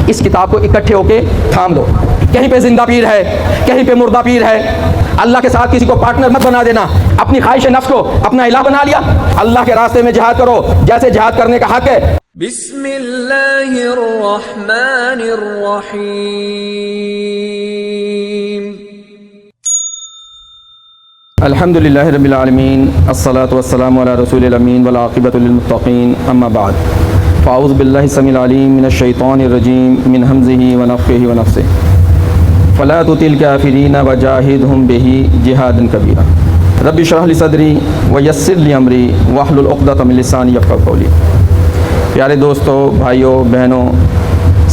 इस किताब को इकट्ठे होके थाम लो। कहीं पे जिंदा पीर है, कहीं पे मुर्दा पीर है। अल्लाह के साथ किसी को पार्टनर मत बना देना। अपनी ख्वाहिश नफ्स को अपना इलाह बना लिया। अल्लाह के रास्ते में जिहाद करो जैसे जिहाद करने का हक है। बिस्मिल्लाहिर्रहमानिर्रहीम। अल्हम्दुलिल्लाहि रब्बिल आलमीन, अस्सलातु वस्सलामु अला रसूलिल अमीन वल आक़िबतु लिल मुत्तक़ीन, अम्मा बाद। फ़ाऊज़ु बिल्लाहि समील अलीम मिनश शैतानिर रजीम मिन हम्ज़िही व नफ़्ख़िही व नफ़्सिही। फ़ला तुतिल काफ़िरीन वजाहिदहुम बिही जिहादन कबीरा। रब्बि इश्रह ली सदरी व यस्सिर ली अमरी वहलुल उक़दतम मिन लिसानी यफ़क़हू क़ौली। प्यारे दोस्तों, भाइयों, बहनों,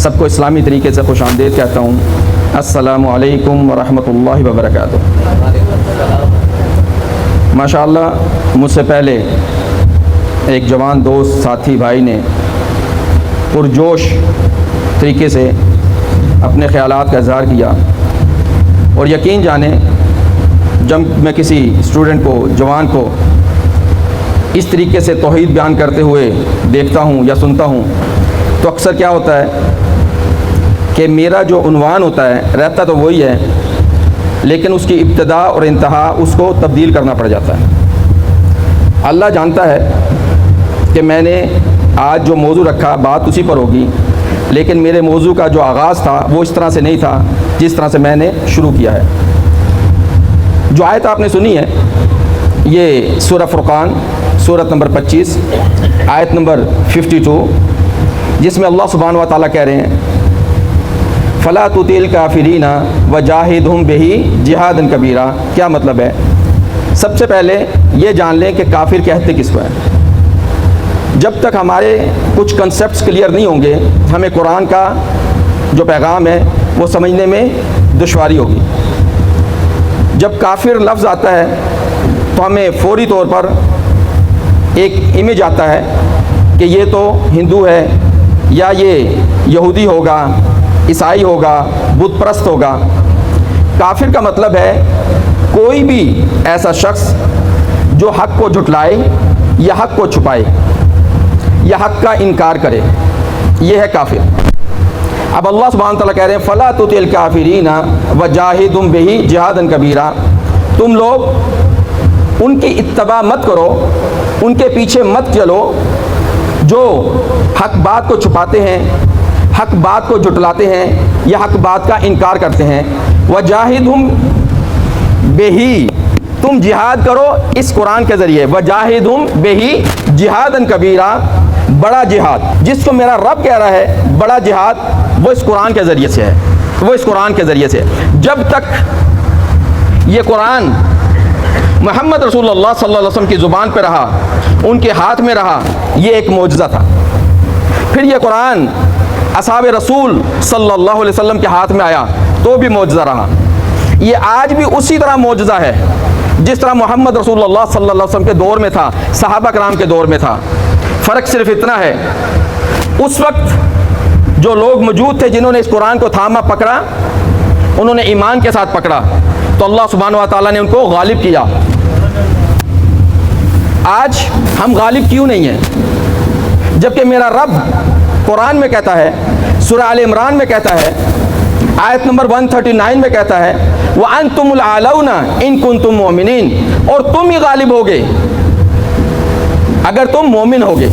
सबको इस्लामी तरीके से खुशामदीद कहता हूँ। अस्सलामु अलैकुम व रहमतुल्लाहि व बरकातुहू। माशाअल्लाह, मुझसे पहले एक जवान दोस्त साथी भाई ने पुरजोश तरीके से अपने ख़यालात का इज़हार किया, और यकीन जाने जब मैं किसी स्टूडेंट को, जवान को इस तरीके से तौहीद बयान करते हुए देखता हूँ या सुनता हूँ तो अक्सर क्या होता है कि मेरा जो उन्वान होता है रहता तो वही है, लेकिन उसकी इब्तिदा और इंतहा उसको तब्दील करना पड़ जाता है। अल्लाह जानता है कि मैंने आज जो मौजू रखा बात उसी पर होगी, लेकिन मेरे मौजू का जो आगाज़ था वो इस तरह से नहीं था जिस तरह से मैंने शुरू किया है। जो आयत आपने सुनी है ये सूरह फुरक़ान सूरत नंबर 25 आयत नंबर 52, जिसमें अल्लाह सुब्हानहू व तआला कह रहे हैं फ़ला तुतिल काफ़िरीना वजाहिदहुम बिही जिहादन कबीरा। क्या मतलब है? सबसे पहले ये जान लें कि काफिर कहते किसको है। जब तक हमारे कुछ कंसेप्ट्स क्लियर नहीं होंगे, हमें कुरान का जो पैगाम है वो समझने में दुश्वारी होगी। जब काफिर लफ्ज़ आता है तो हमें फौरी तौर पर एक इमेज आता है कि ये तो हिंदू है, या ये यहूदी होगा, ईसाई होगा, बुत परस्त होगा। काफिर का मतलब है कोई भी ऐसा शख्स जो हक़ को झुटलाए या हक़ को छुपाए या हक़ का इनकार करे, ये है काफिर। अब अल्लाह सुब्हानहू व तआला कह रहे हैं फ़ला तुतिल काफ़िरीना वजाहिदहुम बिही जिहादन कबीरा। तुम लोग उनकी इत्तबा मत करो, उनके पीछे मत चलो जो हक़ बात को छुपाते हैं, हक़ बात को झुटलाते हैं या हक़ बात का इनकार करते हैं। वजाहिदहुम बिही, तुम जिहाद करो इस कुरान के ज़रिए। वजाहिदहुम बिही जिहादन कबीरा, बड़ा जिहाद जिसको मेरा रब कह रहा है बड़ा जिहाद, वो इस कुरान के ज़रिए से है, वो इस कुरान के ज़रिए से। जब तक ये कुरान मोहम्मद रसूलुल्लाह सल्लल्लाहु अलैहि वसल्लम की ज़ुबान पर रहा, उनके हाथ में रहा, ये एक मौजज़ा था। फिर ये कुरान असहाबे रसूल सल्लल्लाहु अलैहि वसल्लम के हाथ में आया तो भी मौजज़ा रहा। ये आज भी उसी तरह मौजज़ा है जिस तरह मोहम्मद रसूलुल्लाह सल्लल्लाहु अलैहि वसल्लम के दौर में था, सहाबा कराम के दौर में था। फ़र्क सिर्फ इतना है, उस वक्त जो लोग मौजूद थे जिन्होंने इस कुरान को थामा पकड़ा, उन्होंने ईमान के साथ पकड़ा तो अल्लाह सुब्हानहू व तआला ने उनको गालिब किया। आज हम गालिब क्यों नहीं हैं? जबकि मेरा रब कुरान में कहता है, सूरह आल इमरान में कहता है, आयत नंबर 139 में कहता है व अंतुमुल आलौना इन कुंतुम मोमिनीन, और तुम ही गालिब होगे अगर तुम मोमिन होगे।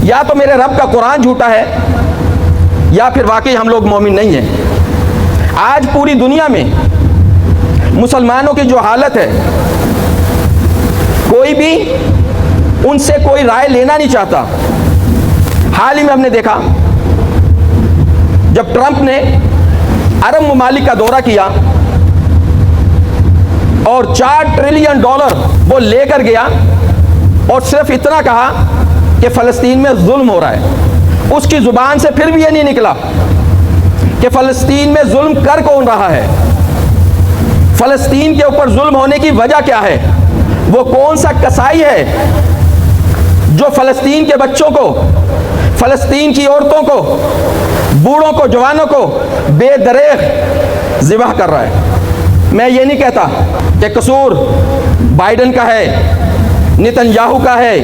या तो मेरे रब का कुरान झूठा है या फिर वाकई हम लोग मोमिन नहीं हैं। आज पूरी दुनिया में मुसलमानों की जो हालत है, कोई भी उनसे कोई राय लेना नहीं चाहता। हाल ही में हमने देखा जब ट्रंप ने अरब ममालिक का दौरा किया और $4 ट्रिलियन वो लेकर गया और सिर्फ इतना कहा कि फ़लस्तीन में जुल्म हो रहा है। उसकी ज़ुबान से फिर भी ये नहीं निकला कि फ़लस्तीन में जुल्म कर कौन रहा है, फ़लस्तीन के ऊपर जुल्म होने की वजह क्या है, वो कौन सा कसाई है जो फ़लस्तीन के बच्चों को, फ़लस्तीन की औरतों को, बूढ़ों को, जवानों को बेदरेग ज़िबह कर रहा है। मैं ये नहीं कहता कि कसूर बाइडन का है, नेतन्याहू का है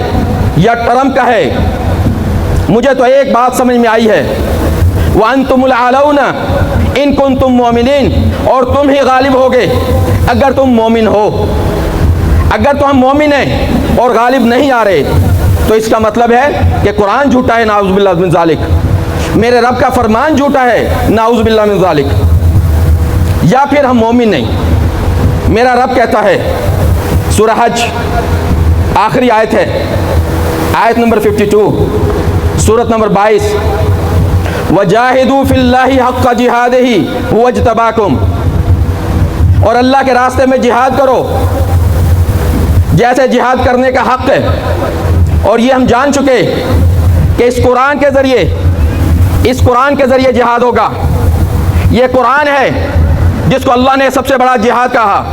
या ट्रंप का है। मुझे तो एक बात समझ में आई है, व अंतुमुल आलौना इन कुंतुम मोमिनीन, और तुम ही गालिब होगे अगर तुम मोमिन हो। अगर तो हम मोमिन हैं और गालिब नहीं आ रहे तो इसका मतलब है कि कुरान झूठा है, नाउज़ बिल्लाह मिन ज़ालिक, मेरे रब का फरमान झूठा है, नाउज़ बिल्लाह मिन ज़ालिक, या फिर हम मोमिन नहीं। मेरा रब कहता है, सूरह हज आखिरी आयत है, आयत नंबर 52, सूरत नंबर 22, वजाहिदू फिल्लाहि हक़्क़ जिहादिही हुव इज्तबाकुम, और अल्लाह के रास्ते में जिहाद करो जैसे जिहाद करने का हक़ है। और ये हम जान चुके कि इस कुरान के ज़रिए जिहाद होगा। ये कुरान है जिसको अल्लाह ने सबसे बड़ा जिहाद कहा,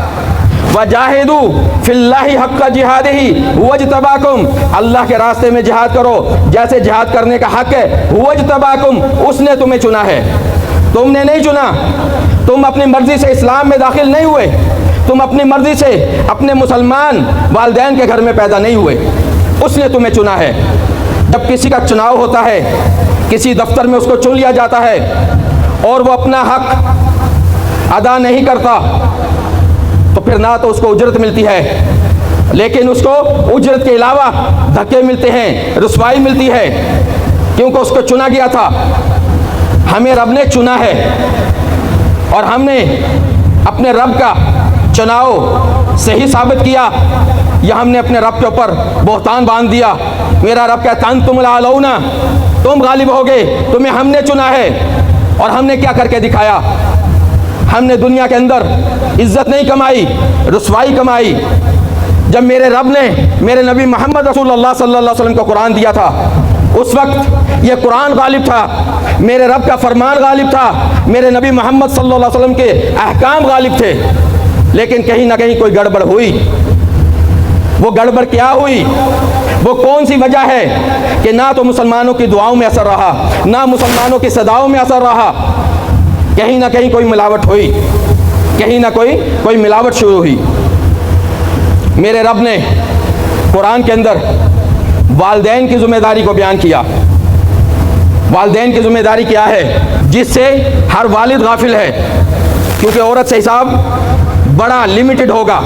वजाहिदू फिल्लाहि हक़्क़ जिहादिही हुव इज्तबाकुम, अल्लाह के रास्ते में जिहाद करो जैसे जिहाद करने का हक़ है। हुव इज्तबाकुम, उसने तुम्हें चुना है, तुमने नहीं चुना। तुम अपनी मर्ज़ी से इस्लाम में दाखिल नहीं हुए, तुम अपनी मर्ज़ी से अपने मुसलमान वालिदैन के घर में पैदा नहीं हुए, उसने तुम्हें चुना है। जब किसी का चुनाव होता है, किसी दफ्तर में उसको चुन लिया जाता है और वो अपना हक अदा नहीं करता तो फिर ना तो उसको उजरत मिलती है, लेकिन उसको उजरत के अलावा धक्के मिलते हैं, रुसवाई मिलती है, क्योंकि उसको चुना गया था। हमें रब ने चुना है और हमने अपने रब का चुनाव सही साबित किया, या हमने अपने रब के ऊपर बोहतान बांध दिया। मेरा रब कहता है अंतुमुल आलौना, तुम गालिब होगे, तुम्हें हमने चुना है। और हमने क्या करके दिखाया? हमने दुनिया के अंदर इज्जत नहीं कमाई, रुसवाई कमाई। जब मेरे रब ने मेरे नबी मोहम्मद रसूलुल्लाह सल्लल्लाहु अलैहि वसल्लम को कुरान दिया था, उस वक्त ये कुरान गालिब था, मेरे रब का फरमान गालिब था, मेरे नबी मोहम्मद सल्लल्लाहु अलैहि वसल्लम के अहकाम गालिब थे। लेकिन कहीं ना कहीं कोई गड़बड़ हुई। वो गड़बड़ क्या हुई? वो कौन सी वजह है कि ना तो मुसलमानों की दुआओं में असर रहा, ना मुसलमानों की सदाओं में असर रहा। कहीं ना कहीं कोई मिलावट हुई, कहीं ना कोई मिलावट शुरू हुई। मेरे रब ने कुरान के अंदर वालिदैन की ज़िम्मेदारी को बयान किया। वालिदैन की ज़िम्मेदारी क्या है, जिससे हर वालिद गाफिल है, क्योंकि औरत से हिसाब बड़ा लिमिटेड होगा।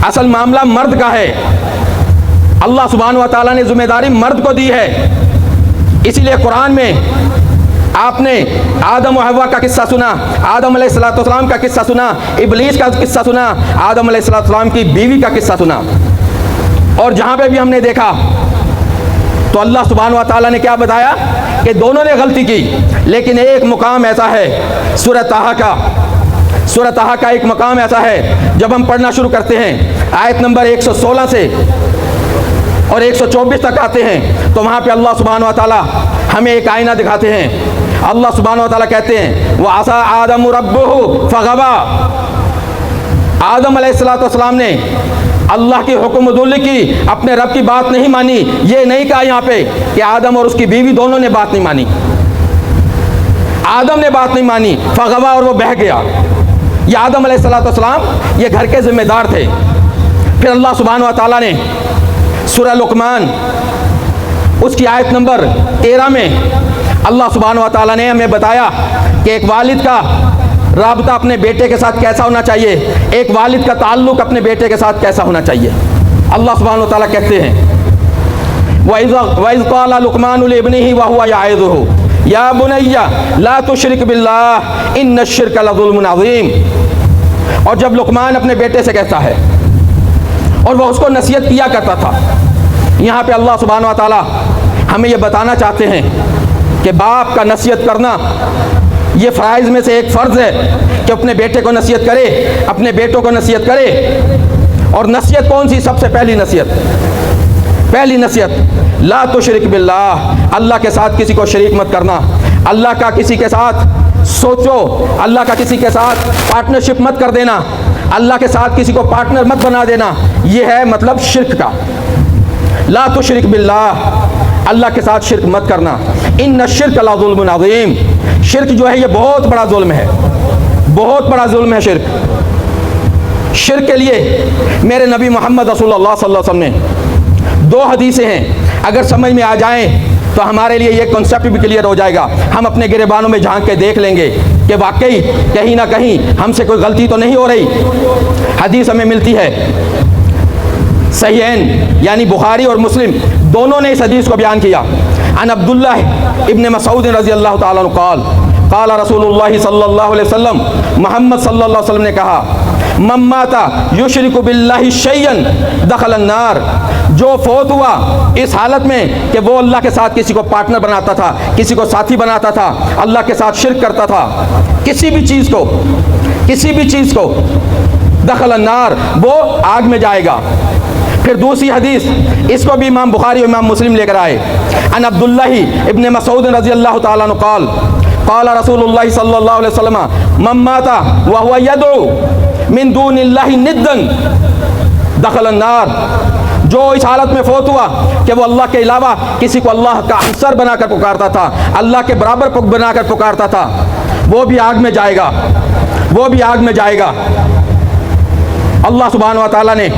असल मामला मर्द का है। अल्लाह सुब्हानहू व तआला ने ज़िम्मेदारी मर्द को दी है। इसीलिए कुरान में आपने आदम व हव्वा का किस्सा सुना, आदम अलैहिस्सलाम का किस्सा सुना, इब्लीस का किस्सा सुना, आदम अलैहिस्सलाम की बीवी का किस्सा सुना। और जहाँ पे भी हमने देखा तो अल्लाह सुब्हानहू व तआला ने क्या बताया कि दोनों ने गलती की, लेकिन एक मुकाम ऐसा है, सूरह ताहा का एक मकाम ऐसा है, जब हम पढ़ना शुरू करते हैं आयत नंबर 116 से और 124 तक आते हैं, तो वहाँ पे अल्लाह सुब्हानहू व तआला हमें एक आईना दिखाते हैं। अल्लाह सुब्हानहू व तआला कहते हैं व असा आदम रब्बुहु फगवा, आदम अलैहिस्सलाम ने अल्लाह की हुक्मदुल्ली की, अपने रब की बात नहीं मानी। ये नहीं कहा यहाँ पे कि आदम और उसकी बीवी दोनों ने बात नहीं मानी, आदम ने बात नहीं मानी, फगवा, और वो बह गया। ये आदम अलैहिस्सलाम ये घर के ज़िम्मेदार थे। फिर अल्लाह सुब्हानहू व तआला ने सूरह लुक़मान उसकी आयत नंबर 13 में अल्लाह सुब्हानहू व तआला ने हमें बताया कि एक वालिद का राबता अपने बेटे के साथ कैसा होना चाहिए, एक वालिद का ताल्लुक़ अपने बेटे के साथ कैसा होना चाहिए। अल्लाह सुब्हानहू व तआला कहते हैं वइज़ क़ाला लुक़मानु लिब्निही व हुवा याइज़ुहु या बुनय्या ला तुशरिक बिल्लाह इन्नश शिर्क लज़ुल्मुन अज़ीम। और जब लुक़मान अपने बेटे से कहता है और वह उसको नसीहत किया करता था, यहाँ पे अल्लाह सुब्हानहू व तआला हमें ये बताना चाहते हैं कि बाप का नसीहत करना ये फ़राइज़ में से एक फ़र्ज़ है कि अपने बेटे को नसीहत करे, अपने बेटों को नसीहत करे। और नसीहत कौन सी? सबसे पहली नसीहत ला तुशरिक बिल्लाह, अल्लाह के साथ किसी को शरीक मत करना। अल्लाह का किसी के साथ सोचो, अल्लाह का किसी के साथ पार्टनरशिप मत कर देना, अल्लाह के साथ किसी को पार्टनर मत बना देना। ये है मतलब शिर्क का। ला तुशरिक बिल्लाह, अल्लाह के साथ शिर्क मत करना। इन्न शिर्क लज़ुल्मुन अज़ीम, शिर्क जो है ये बहुत बड़ा जुल्म है, बहुत बड़ा जुल्म है शिर्क। शिर्क के लिए मेरे नबी मोहम्मद रसूलुल्लाह सल्लल्लाहु अलैहि वसल्लम ने 2 हदीसें हैं, अगर समझ में आ जाएं तो हमारे लिए ये कॉन्सेप्ट भी क्लियर हो जाएगा। हम अपने गिरेबानों में झांक के देख लेंगे कि वाकई कहीं ना कहीं हमसे कोई गलती तो नहीं हो रही। हदीस हमें मिलती है, सहीहैन यानी बुखारी और मुस्लिम दोनों ने इस हदीस को बयान किया। अन अब्दुल्लाह इब्न मसऊद रज़ी अल्लाह ताला अन्हु क़ाल क़ाल रसूलुल्लाह सल्लल्लाहु अलैहि वसल्लम, मोहम्मद सल्लल्लाहु अलैहि वसल्लम ने कहा, मम्माता युशरिकु बिल्लाहि शैयन दखलन नार, जो फौत हुआ इस हालत में कि वो अल्लाह के साथ किसी को पार्टनर बनाता था, किसी को साथी बनाता था, अल्लाह के साथ शिर्क करता था, किसी भी चीज़ को दखलन नार, वो आग में जाएगा। फिर दूसरी हदीस, इसको भी इमाम बुखारी और इमाम मुस्लिम लेकर आए। अन अब्दुल्लाह इब्न मसऊद रज़ी अल्लाह ताला अन्हु क़ाल क़ाल रसूलुल्लाह सल्लल्लाहु अलैहि वसल्लम, मम्माता व हुवा यदउ मिन दूनिल्लाहि निद्दन दखलन नार, जो इस हालत में फौत हुआ कि वो अल्लाह के अलावा किसी को अल्लाह का हमसर बनाकर पुकारता था, अल्लाह के बराबर बनाकर पुकारता था, वो भी आग में जाएगा। अल्लाह सुब्हानहू व तआला ने,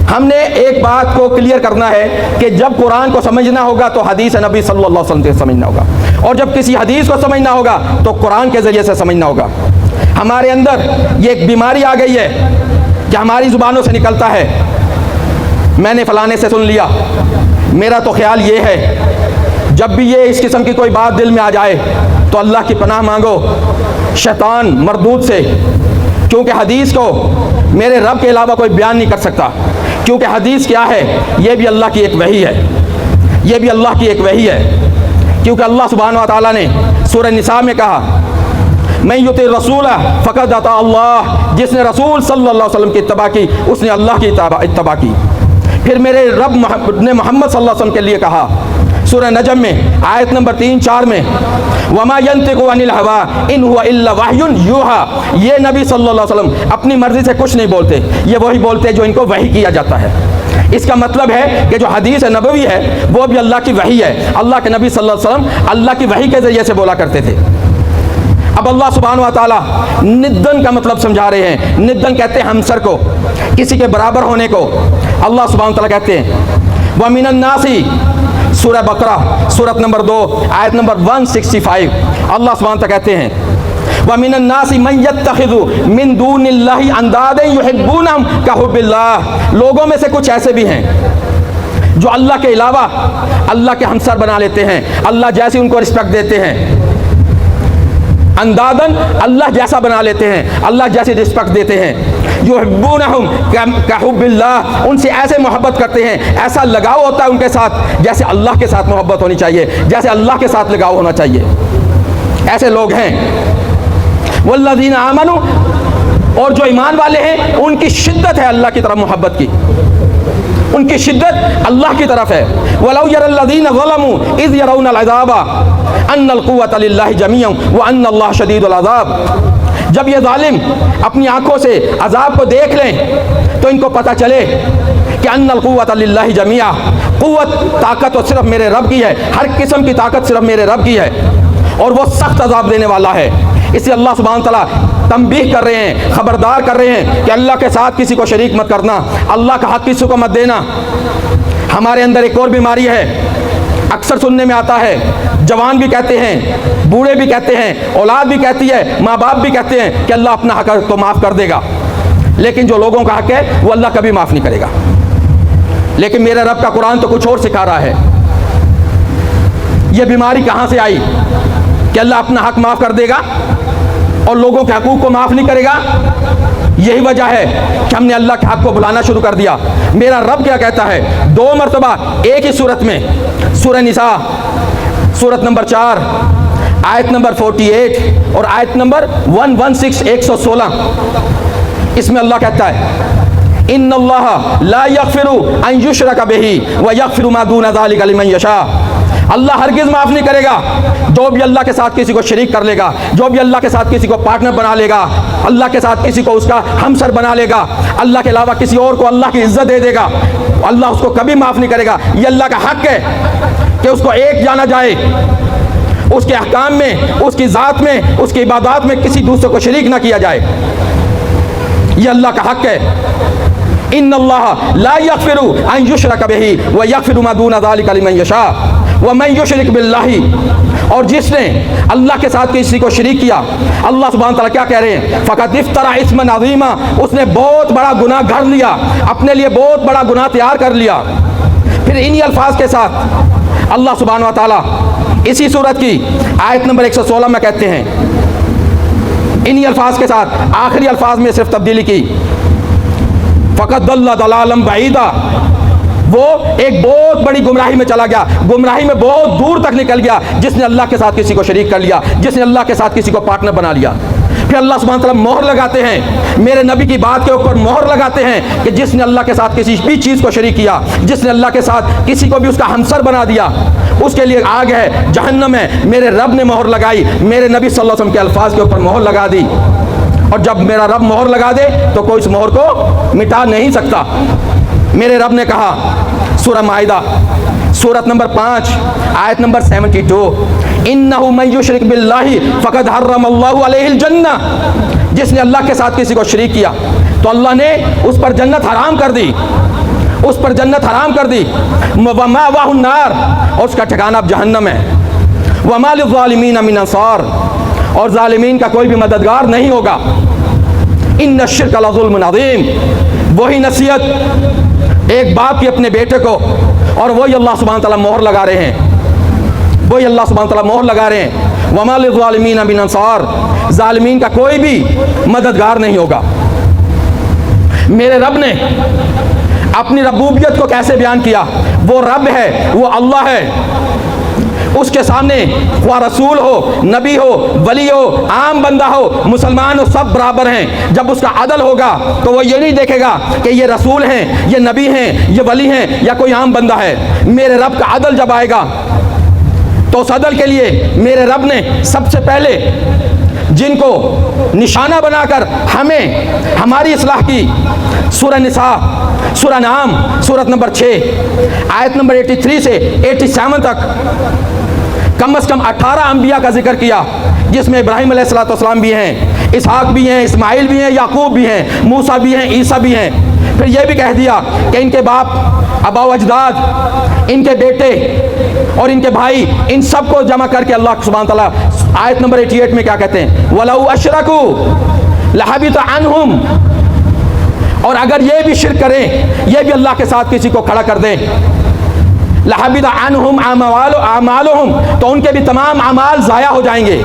हमने एक बात को क्लियर करना है कि जब कुरान को समझना होगा तो हदीस नबी सल्लल्लाहु अलैहि वसल्लम से समझना होगा, और जब किसी हदीस को समझना होगा तो कुरान के ज़रिए से समझना होगा। हमारे अंदर ये एक बीमारी आ गई है कि हमारी ज़ुबानों से निकलता है, मैंने फ़लाने से सुन लिया, मेरा तो ख्याल ये है। जब भी ये इस किस्म की कोई बात दिल में आ जाए तो अल्लाह की पनाह मांगो शैतान मरदूद से, क्योंकि हदीस को मेरे रब के अलावा कोई बयान नहीं कर सकता। क्योंकि हदीस क्या है, ये भी अल्लाह की एक वही है, क्योंकि अल्लाह सुब्हानहू व तआला ने सूरह निसा में कहा, मैं युति रसूल फ़क़द अता अल्लाह, जिसने रसूल सल्लल्लाहु अलैहि वसल्लम की इत्तबा की उसने अल्लाह की इत्तबा की। फिर मेरे रब ने मोहम्मद सल्लल्लाहु अलैहि वसल्लम के लिए कहा सूरह नजम में आयत नंबर 3-4 में, वमा यंतिकु अनिल हवा इन हुवा इल्ला वहयुन यूहा, ये नबी सल्लल्लाहु अलैहि वसल्लम अपनी मर्जी से कुछ नहीं बोलते, ये वही बोलते जो इनको वही किया जाता है। इसका मतलब है कि जो हदीस नबवी है वो भी अल्लाह की वही है। अल्लाह के नबी सल्लल्लाहु अलैहि वसल्लम अल्लाह की वही के ज़रिए से बोला करते थे। अब अल्लाह सुब्हानहू व तआला निद्दन का मतलब समझा रहे हैं। निद्दन कहते हैं हमसर को, किसी के बराबर होने को। अल्लाह सुब्हानहू व तआला कहते हैं व मिनन नासी, सूरह बकरा सूरत नंबर 2 आयत नंबर 165, अल्लाह सुब्हानहू व तआला कहते हैं व मिनन नासी मन यत्तखिज़ु मिन दूनिल्लाहि अंदादन युहिब्बूनहुम कहुब्बिल्लाह, लोगों में से कुछ ऐसे भी हैं जो अल्लाह के अलावा अल्लाह के हमसर बना लेते हैं, अल्लाह जैसी उनको रिस्पेक्ट देते हैं। अंदादन अल्लाह जैसा बना लेते हैं, अल्लाह जैसी रिस्पेक्ट देते हैं। युहिब्बूनहुम कहुब्बिल्लाह, उनसे ऐसे मोहब्बत करते हैं, ऐसा लगाव होता है उनके साथ जैसे अल्लाह के साथ मोहब्बत होनी चाहिए, जैसे अल्लाह के साथ लगाव होना चाहिए। ऐसे लोग हैं। वल्लज़ीना आमनू, और जो ईमान वाले हैं उनकी शिद्दत है अल्लाह की तरफ मोहब्बत की, उनकी शिद्दत अल्लाह की तरफ है। वलौ यरल्लज़ीना ज़लमू इज़ यरौनल अज़ाबा अन्नल कुव्वता लिल्लाहि जमीअन व अन्नल्लाह शदीदुल अज़ाब, जब ये जालिम अपनी आंखों से अजाब को देख लें तो इनको पता चले कि अन्नल कुव्वता लिल्लाहि जमीआ, कुव्वत ताकत तो सिर्फ मेरे रब की है, हर किस्म की ताकत सिर्फ मेरे रब की है, और वो सख्त अजाब देने वाला है। इसलिए अल्लाह सुब्हानहू व तआला तंबीह कर रहे हैं, खबरदार कर रहे हैं कि अल्लाह के साथ किसी को शरीक मत करना, अल्लाह का हक किसी को मत देना। हमारे अंदर एक और बीमारी है, अक्सर सुनने में आता है, जवान भी कहते हैं, बूढ़े भी कहते हैं, औलाद भी कहती है, माँ बाप भी कहते हैं कि अल्लाह अपना हक तो माफ़ कर देगा, लेकिन जो लोगों का हक है वो अल्लाह कभी माफ़ नहीं करेगा। लेकिन मेरे रब का कुरान तो कुछ और सिखा रहा है। ये बीमारी कहाँ से आई कि अल्लाह अपना हक माफ़ कर देगा और लोगों के हकूक़ को माफ़ नहीं करेगा? यही वजह है कि हमने अल्लाह के हक को बुलाना शुरू कर दिया। मेरा रब क्या कहता है 2 मरतबा एक ही सूरत में, सूरह निसा सूरत नंबर 4 आयत नंबर 48 और आयत नंबर 116 इसमें अल्लाह कहता है इन्नल्लाह ला यग़फ़िरु अन युशरका बिही व यग़फ़िरु मा दूना ज़ालिका लिमन यशा, अल्लाह हरगिज़ माफ़ नहीं करेगा जो भी अल्लाह के साथ किसी को शरीक कर लेगा, जो भी अल्लाह के साथ किसी को पार्टनर बना लेगा, अल्लाह के साथ किसी को उसका हमसर बना लेगा, अल्लाह के अलावा किसी और को अल्लाह की इज़्ज़त दे देगा, अल्लाह उसको कभी माफ़ नहीं करेगा। ये अल्लाह का हक़ है कि उसको एक जाना जाए, उसके अहकाम में, उसकी ज़ात में, उसकी इबादत में किसी दूसरे को शरीक ना किया जाए। ये अल्लाह का हक़ है। इन्नल्लाह ला यग़फ़िरु अन युशरका बिही व यग़फ़िरु मा दूना ज़ालिका लिमन यशा वमन युशरिक बिल्लाहि, और जिसने अल्लाह के साथ किसी को शरीक किया, अल्लाह सुब्हानहू तआला क्या कह रहे हैं, फ़क़द इफ़्तरा इस्मन अज़ीमा, उसने बहुत बड़ा गुनाह घर लिया, अपने लिए बहुत बड़ा गुनाह तैयार कर लिया। फिर इन्हीं अल्फाज के साथ अल्लाह सुब्हानहू तआला इसी सूरत की आयत नंबर 116 में कहते हैं, इन्हीं अल्फाज के साथ आखिरी अल्फाज में सिर्फ तब्दीली की, फ़क़द दल्ला दलालम बईदा, वो एक बहुत बड़ी गुमराही में चला गया, गुमराही में बहुत दूर तक निकल गया, जिसने अल्लाह के साथ किसी को शरीक कर लिया, जिसने अल्लाह के साथ किसी को पार्टनर बना लिया। फिर अल्लाह सुब्हानहू तआला मोहर लगाते हैं, मेरे नबी की बात के ऊपर मोहर लगाते हैं कि जिसने अल्लाह के साथ किसी भी चीज़ को शरीक किया, जिसने अल्लाह के साथ किसी को भी उसका हमसर बना दिया, उसके लिए आग है, जहन्नम है। मेरे रब ने मोहर लगाई, मेरे नबी सल्लल्लाहु अलैहि वसल्लम के अल्फाज के ऊपर मोहर लगा दी, और जब मेरा रब मोहर लगा दे तो कोई इस मोहर को मिटा नहीं सकता। मेरे रब ने कहा सूरह माइदा सूरत नंबर 5 आयत नंबर 72, इन्नहु मन युशरिक बिल्लाहि फ़क़द हर्रमल्लाहु अलैहिल जन्नह, जिसने अल्लाह के साथ किसी को शरीक किया तो अल्लाह ने उस पर जन्नत हराम कर दी, उस पर जन्नत हराम कर दी। वमावाहुन नार, और उसका ठिकाना अब जहन्नम है। वमा लिज़्ज़ालिमीन मिन अंसार, और ज़ालिमीन का कोई भी मददगार नहीं होगा। इन्न शिर्क लज़ुल्मुन अज़ीम, वही नसीहत एक बाप की अपने बेटे को, और वही अल्लाह सुब्हानहू तआला मोहर लगा रहे हैं, वही अल्लाह सुब्हानहू तआला मोहर लगा रहे हैं। वमा लिज़्ज़ालिमीन मिन अंसार, ज़ालिमीन का कोई भी मददगार नहीं होगा। मेरे रब ने अपनी रबूबियत को कैसे बयान किया, वो रब है, वो अल्लाह है, उसके सामने वह रसूल हो, नबी हो, वली हो, आम बंदा हो, मुसलमान हो, सब बराबर हैं। जब उसका अदल होगा तो वो ये नहीं देखेगा कि ये रसूल हैं, ये नबी हैं, ये वली हैं, या कोई आम बंदा है। मेरे रब का अदल जब आएगा तो उस अदल के लिए मेरे रब ने सबसे पहले जिनको निशाना बनाकर हमें हमारी इस्लाह की, सूरह निसा, सूरह नाम, सूरत नंबर 6 आयत नंबर 83 से 87 तक कम से कम 18 अंबिया का जिक्र किया, जिसमें इब्राहीम अलैहिस्सलाम भी हैं, इसहाक भी हैं, इस्माइल भी हैं, याकूब भी हैं, मूसा भी हैं, ईसा भी हैं। फिर यह भी कह दिया कि इनके बाप, अबा अजदाद, इनके बेटे और इनके भाई, इन सब को जमा करके अल्लाह सुब्हानहू तआला आयत नंबर 88 में क्या कहते हैं, वलौ अशरकू लहबित अन्हुम, और अगर ये भी शिर्क करें, ये भी अल्लाह के साथ किसी को खड़ा कर दें, लहबित अन्हुम आमालुहुम, तो उनके भी तमाम अमाल ज़ाया हो जाएंगे,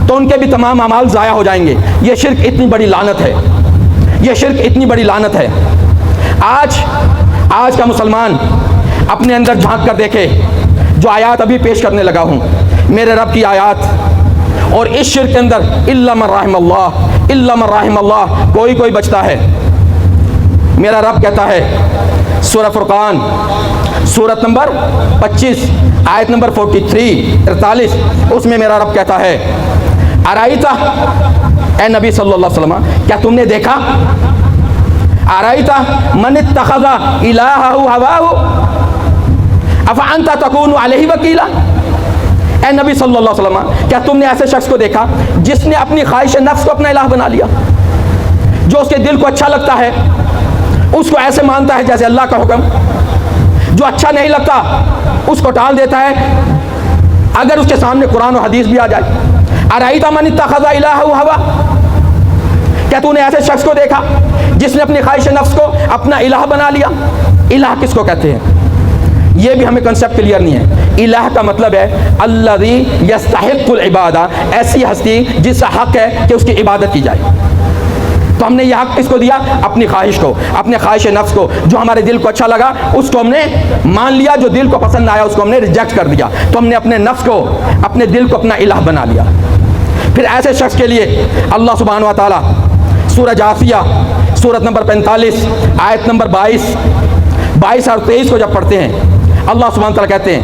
तो उनके भी तमाम अमाल ज़ाया हो जाएंगे। ये शिर्क इतनी बड़ी लानत है, ये शिर्क इतनी बड़ी लानत है। आज का मुसलमान अपने अंदर झांक कर देखे, जो आयात अभी पेश करने लगा हूँ, मेरे रब की आयात, और इस शिर्क के अंदर इल्ला मन रहमल्लाह, इल्ला मन रहमल्लाह, कोई बचता है। मेरा रब कहता है सूरह फुरकान सूरत नंबर 25 आयत नंबर 43, उसमें मेरा रब कहता है, अराइता, ए नबी सल्लल्लाहु अलैहि वसल्लम, क्या तुमने देखा, अराइता मन इत्तखज़ा इलाहहु हवाहु अफ़अन्ता तकूनु अलैहि वकीला। ए नबी सल्लल्लाहु अलैहि वसल्लम, क्या तुमने ऐसे शख्स को देखा जिसने अपनी ख्वाहिश नफ्स को अपना इलाह बना लिया, जो उसके दिल को अच्छा लगता है उसको ऐसे मानता है जैसे अल्लाह का हुक्म, जो अच्छा नहीं लगता उसको टाल देता है, अगर उसके सामने कुरान और हदीस भी आ जाए। अराइता मन इत्तखज़ा इलाहहु हवा, क्या तूने ऐसे शख्स को देखा जिसने अपनी ख्वाहिश नफ्स को अपना इलाह बना लिया। इलाह किसको कहते हैं, ये भी हमें कंसेप्ट क्लियर नहीं है। इलाह का मतलब है अल्लज़ी यस्तहिक़ुल इबादा, ऐसी हस्ती जिसका हक है कि उसकी इबादत की जाए। तो हमने यह हक किसको दिया, अपनी ख्वाहिश को, अपने ख्वाहिश नफ्स को, जो हमारे दिल को अच्छा लगा उसको हमने मान लिया, जो दिल को पसंद आया उसको हमने रिजेक्ट कर दिया। तो हमने अपने नफ्स को, अपने दिल को अपना इलाह बना लिया। फिर ऐसे शख्स के लिए अल्लाह सुब्हानहू व तआला सूरह जासिया सूरत नंबर 45 आयत नंबर 22 और 23 को जब पढ़ते हैं, अल्लाह सुब्हानहू व तआला कहते हैं,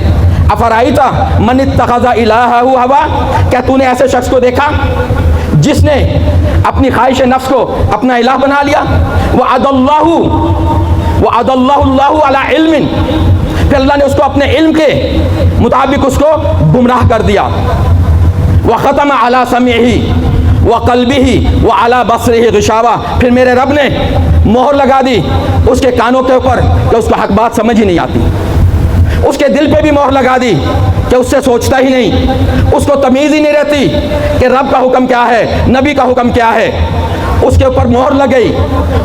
अफराइता मन इत्तखज़ा इलाहहु हवा, क्या तूने ऐसे शख्स को देखा जिसने अपनी ख्वाहिश नफ्स को अपना इलाह बना लिया। व अदल्लाहु अला इल्मिन, फिर अल्लाह ने उसको अपने इल्म के मुताबिक उसको गुमराह कर दिया। व ख़तम अला समीही व क़ल्बिही व अला बसरिही ग़िशावा, फिर मेरे रब ने मोहर लगा दी उसके कानों के ऊपर कि उसको हक बात समझ ही नहीं आती, उसके दिल पे भी मोहर लगा दी कि उससे सोचता ही नहीं, उसको तमीज़ ही नहीं रहती कि रब का हुक्म क्या है, नबी का हुक्म क्या है। उसके ऊपर मोहर लग गई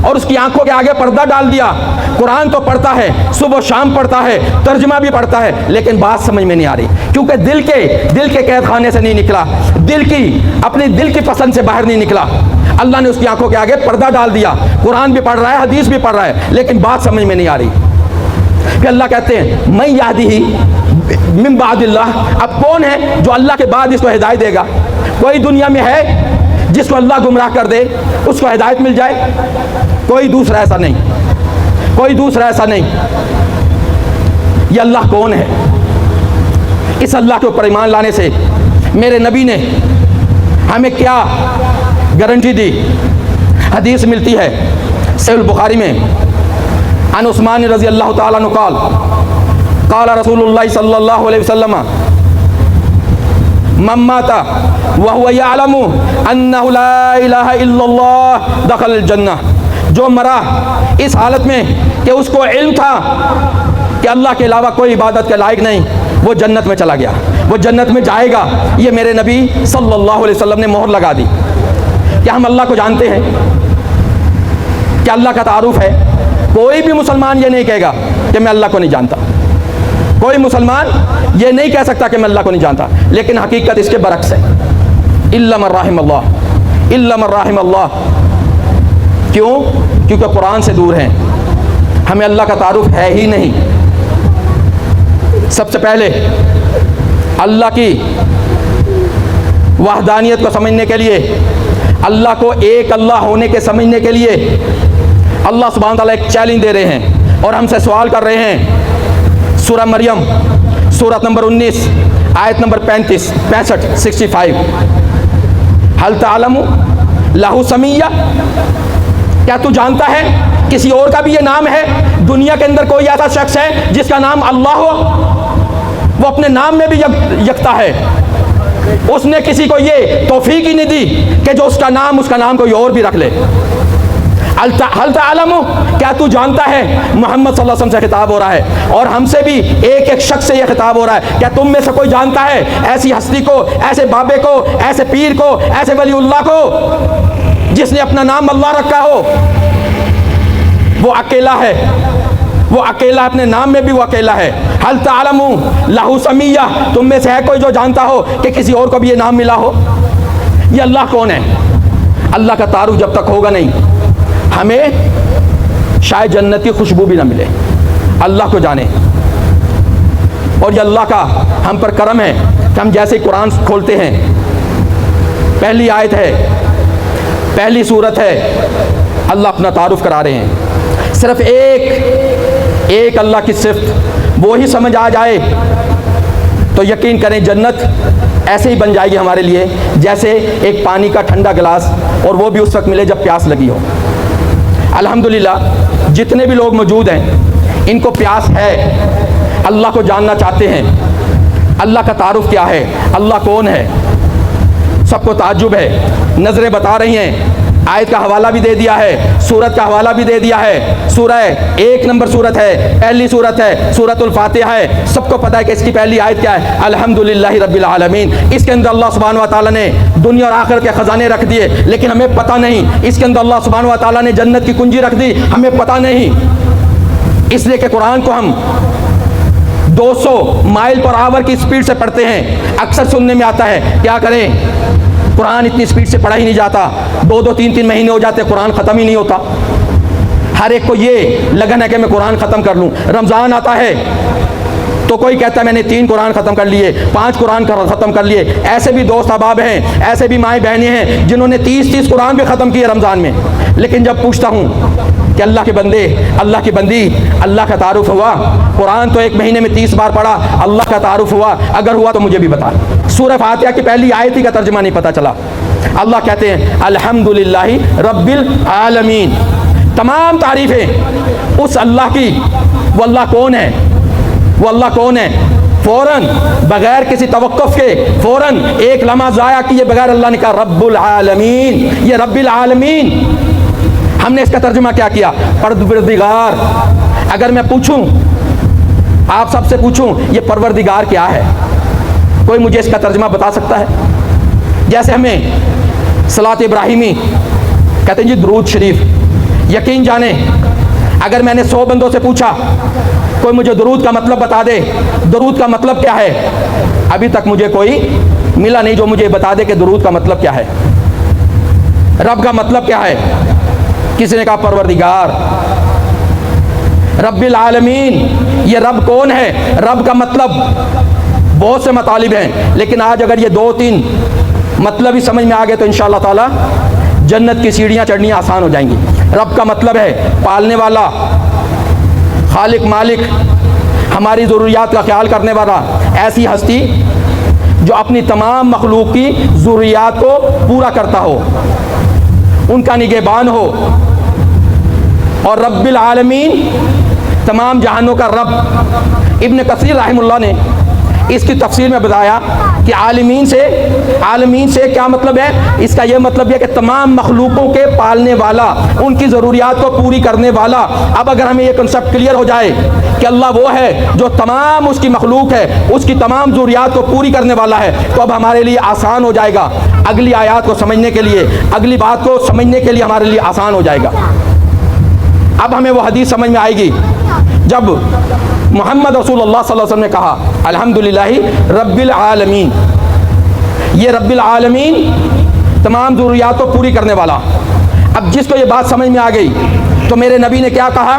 और उसकी आंखों के आगे पर्दा डाल दिया। कुरान तो पढ़ता है, सुबह शाम पढ़ता है, तर्जुमा भी पढ़ता है, लेकिन बात समझ में नहीं आ रही, क्योंकि दिल के कैद खाने से नहीं निकला, अपनी दिल की पसंद से बाहर नहीं निकला। अल्लाह ने उसकी आंखों के आगे पर्दा डाल दिया। कुरान भी पढ़ रहा है, हदीस भी पढ़ रहा है, लेकिन बात समझ में नहीं आ रही। फिर अल्लाह कहते हैं मैं यादिही मिन बादिल्लाह, अब कौन है जो अल्लाह के बाद इसको हिदायत देगा? कोई दुनिया में है जिसको अल्लाह गुमराह कर दे, उसको हिदायत मिल जाए? कोई दूसरा ऐसा नहीं, कोई दूसरा ऐसा नहीं। ये अल्लाह कौन है? इस अल्लाह के ऊपर ईमान लाने से मेरे नबी ने हमें क्या गारंटी दी? हदीस मिलती है सहीह बुखारी में, अन उस्मान रज़ी अल्लाह तआला अन्हु क़ाल क़ाल रसूलुल्लाह सल्लल्लाहु अलैहि वसल्लम मन माता व हुवा यअलमु अन्नहु ला इलाहा इल्लल्लाह दखल जन्नह, जो मरा इस हालत में कि उसको इल्म था कि अल्लाह के अलावा कोई इबादत के लायक नहीं, वो जन्नत में चला गया, वो जन्नत में जाएगा। ये मेरे नबी सल्लल्लाहु अलैहि वसल्लम ने मोहर लगा दी। क्या हम अल्लाह को जानते हैं? क्या अल्लाह का तारुफ है? कोई भी मुसलमान ये नहीं कहेगा कि मैं अल्लाह को नहीं जानता। कोई मुसलमान ये नहीं कह सकता कि मैं अल्लाह को नहीं जानता, लेकिन हकीकत इसके बरक्स है। इल्ला मन राहिमल्लाह, इल्ला मन राहिमल्लाह। क्यों? क्योंकि कुरान से दूर हैं, हमें अल्लाह का तारुफ है ही नहीं। सबसे पहले अल्लाह की वहदानियत को समझने के लिए, अल्लाह को एक अल्लाह होने के समझने के लिए अल्लाह सुब्हानहू तआला एक चैलेंज दे रहे हैं और हमसे सवाल कर रहे हैं। सूरह मरियम सूरत नंबर 19 आयत नंबर 65 हल तालमु लहू समिया, क्या तू जानता है किसी और का भी ये नाम है? दुनिया के अंदर कोई ऐसा शख्स है जिसका नाम अल्लाह हो? वो अपने नाम में भी यकता है। उसने किसी को ये तौफीक ही नहीं दी कि जो उसका नाम कोई और भी रख ले। हल तालमु, क्या तू जानता है? मोहम्मद सल्लल्लाहु अलैहि वसल्लम से खिताब हो रहा है और हमसे भी एक एक शख्स से यह खिताब हो रहा है। क्या तुम में से कोई जानता है ऐसी हस्ती को, ऐसे बाबे को, ऐसे पीर को, ऐसे वलीउल्लाह को जिसने अपना नाम अल्लाह रखा हो? वो अकेला है, वो अकेला, अपने नाम में भी वो अकेला है। हल तालमु लहू समिया, तुम में से है कोई जो जानता हो कि किसी और को भी ये नाम मिला हो? ये अल्लाह कौन है? अल्लाह का तारुफ जब तक होगा नहीं, हमें शायद जन्नत की खुशबू भी ना मिले। अल्लाह को जाने। और ये अल्लाह का हम पर करम है कि हम जैसे कुरान खोलते हैं, पहली आयत है, पहली सूरत है, अल्लाह अपना तारुफ करा रहे हैं। सिर्फ एक अल्लाह की सिर्फ वो ही समझ आ जाए तो यकीन करें जन्नत ऐसे ही बन जाएगी हमारे लिए जैसे एक पानी का ठंडा गिलास, और वो भी उस वक्त मिले जब प्यास लगी हो। अल्हम्दुलिल्लाह जितने भी लोग मौजूद हैं इनको प्यास है, अल्लाह को जानना चाहते हैं। अल्लाह का तारुफ क्या है? अल्लाह कौन है? सबको ताज्जुब है। नज़रें बता रही हैं, आयत का हवाला भी दे दिया है, सूरत का हवाला भी दे दिया है। सूरह 1 नंबर सूरत है, पहली सूरत है, सूरतुल फातिहा है। सबको पता है कि इसकी पहली आयत क्या है? अल्हम्दुलिल्लाहि रब्बिल आलमीन। इसके अंदर अल्लाह सुब्हानहू व तआला ने दुनिया और आखिरत के ख़जाने रख दिए, लेकिन हमें पता नहीं। इसके अंदर अल्लाह सुब्हानहू व तआला ने जन्नत की कुंजी रख दी, हमें पता नहीं। इसलिए कि कुरान को हम 200 माइल पर आवर की स्पीड से पढ़ते हैं। अक्सर सुनने में आता है, क्या करें, कुरान इतनी स्पीड से पढ़ा ही नहीं जाता, 2-2 3-3 महीने हो जाते, कुरान ख़त्म ही नहीं होता। हर एक को ये लगन है कि मैं कुरान ख़त्म कर लूँ। रमज़ान आता है तो कोई कहता है मैंने 3 कुरान ख़त्म कर लिए, 5 कुरान ख़त्म कर लिए। ऐसे भी दोस्त अहबाब हैं, ऐसे भी माएँ बहनें हैं जिन्होंने 30-30 कुरान भी ख़त्म किए रमज़ान में। लेकिन जब पूछता हूँ कि अल्लाह के बंदे, अल्लाह की बंदी, अल्लाह का तारुफ हुआ? कुरान तो 1 महीने में 30 बार पढ़ा, अल्लाह का तारुफ हुआ? अगर हुआ तो मुझे भी बता। सूरह फातिहा की पहली आयत ही का तर्जुमा नहीं पता चला। अल्लाह कहते हैं अल्हम्दुलिल्लाहि रब्बिल आलमीन। तमाम तारीफ़ें उस अल्लाह की। वो अल्लाह कौन है? वो अल्लाह कौन है? फ़ौरन बगैर किसी तवक्कुफ़ के, फ़ौरन एक लम्हा ज़ाया किए बगैर अल्लाह ने कहा रब्बुल आलमीन। ये रब्बिल आलमीन, हमने इसका तर्जुमा क्या किया? परवरदिगार। अगर मैं पूछूं आप सबसे पूछूं ये परवरदिगार क्या है? कोई मुझे इसका तर्जमा बता सकता है? जैसे हमें सलात इब्राहिमी कहते हैं जी, दुरूद शरीफ। यकीन जाने अगर मैंने 100 बंदों से पूछा कोई मुझे दुरूद का मतलब बता दे, दुरूद का मतलब क्या है, अभी तक मुझे कोई मिला नहीं जो मुझे बता दे कि दुरूद का मतलब क्या है, रब का मतलब क्या है। किसी ने कहा परवरदिगार, रब्बिल आलमीन। ये रब कौन है? रब का मतलब बहुत से मतालिब हैं, लेकिन आज अगर ये 2-3 मतलब ही समझ में आ गए तो इंशाअल्लाह ताला जन्नत की सीढ़ियाँ चढ़नी आसान हो जाएंगी। रब का मतलब है पालने वाला, खालिक, मालिक, हमारी ज़रूरियात का ख्याल करने वाला, ऐसी हस्ती जो अपनी तमाम मखलूक की ज़रूरियात को पूरा करता हो, उनका निगहबान हो। और रब्बिल आलमीन तमाम जहानों का रब। इब्न कसीर रहमुल्लाह ने इसकी तफसीर में बताया कि आलमीन से क्या मतलब है? इसका यह मतलब है कि तमाम मखलूकों के पालने वाला, उनकी ज़रूरियात को पूरी करने वाला। अब अगर हमें यह कंसेप्ट क्लियर हो जाए कि अल्लाह वो है जो तमाम उसकी मखलूक है, उसकी तमाम ज़रूरियात को पूरी करने वाला है, तो अब हमारे लिए आसान हो जाएगा अगली आयत को समझने के लिए, अगली बात को समझने के लिए हमारे लिए आसान हो जाएगा। अब हमें वो हदीस समझ में आएगी जब मोहम्मद रसूलुल्लाह सल्लल्लाहु अलैहि वसल्लम ने कहा अल्हम्दुलिल्लाहि रब्बिल आलमीन। ये रब्बिल आलमीन तमाम ज़रूरियात को पूरी करने वाला। अब जिसको ये बात समझ में आ गई तो मेरे नबी ने क्या कहा?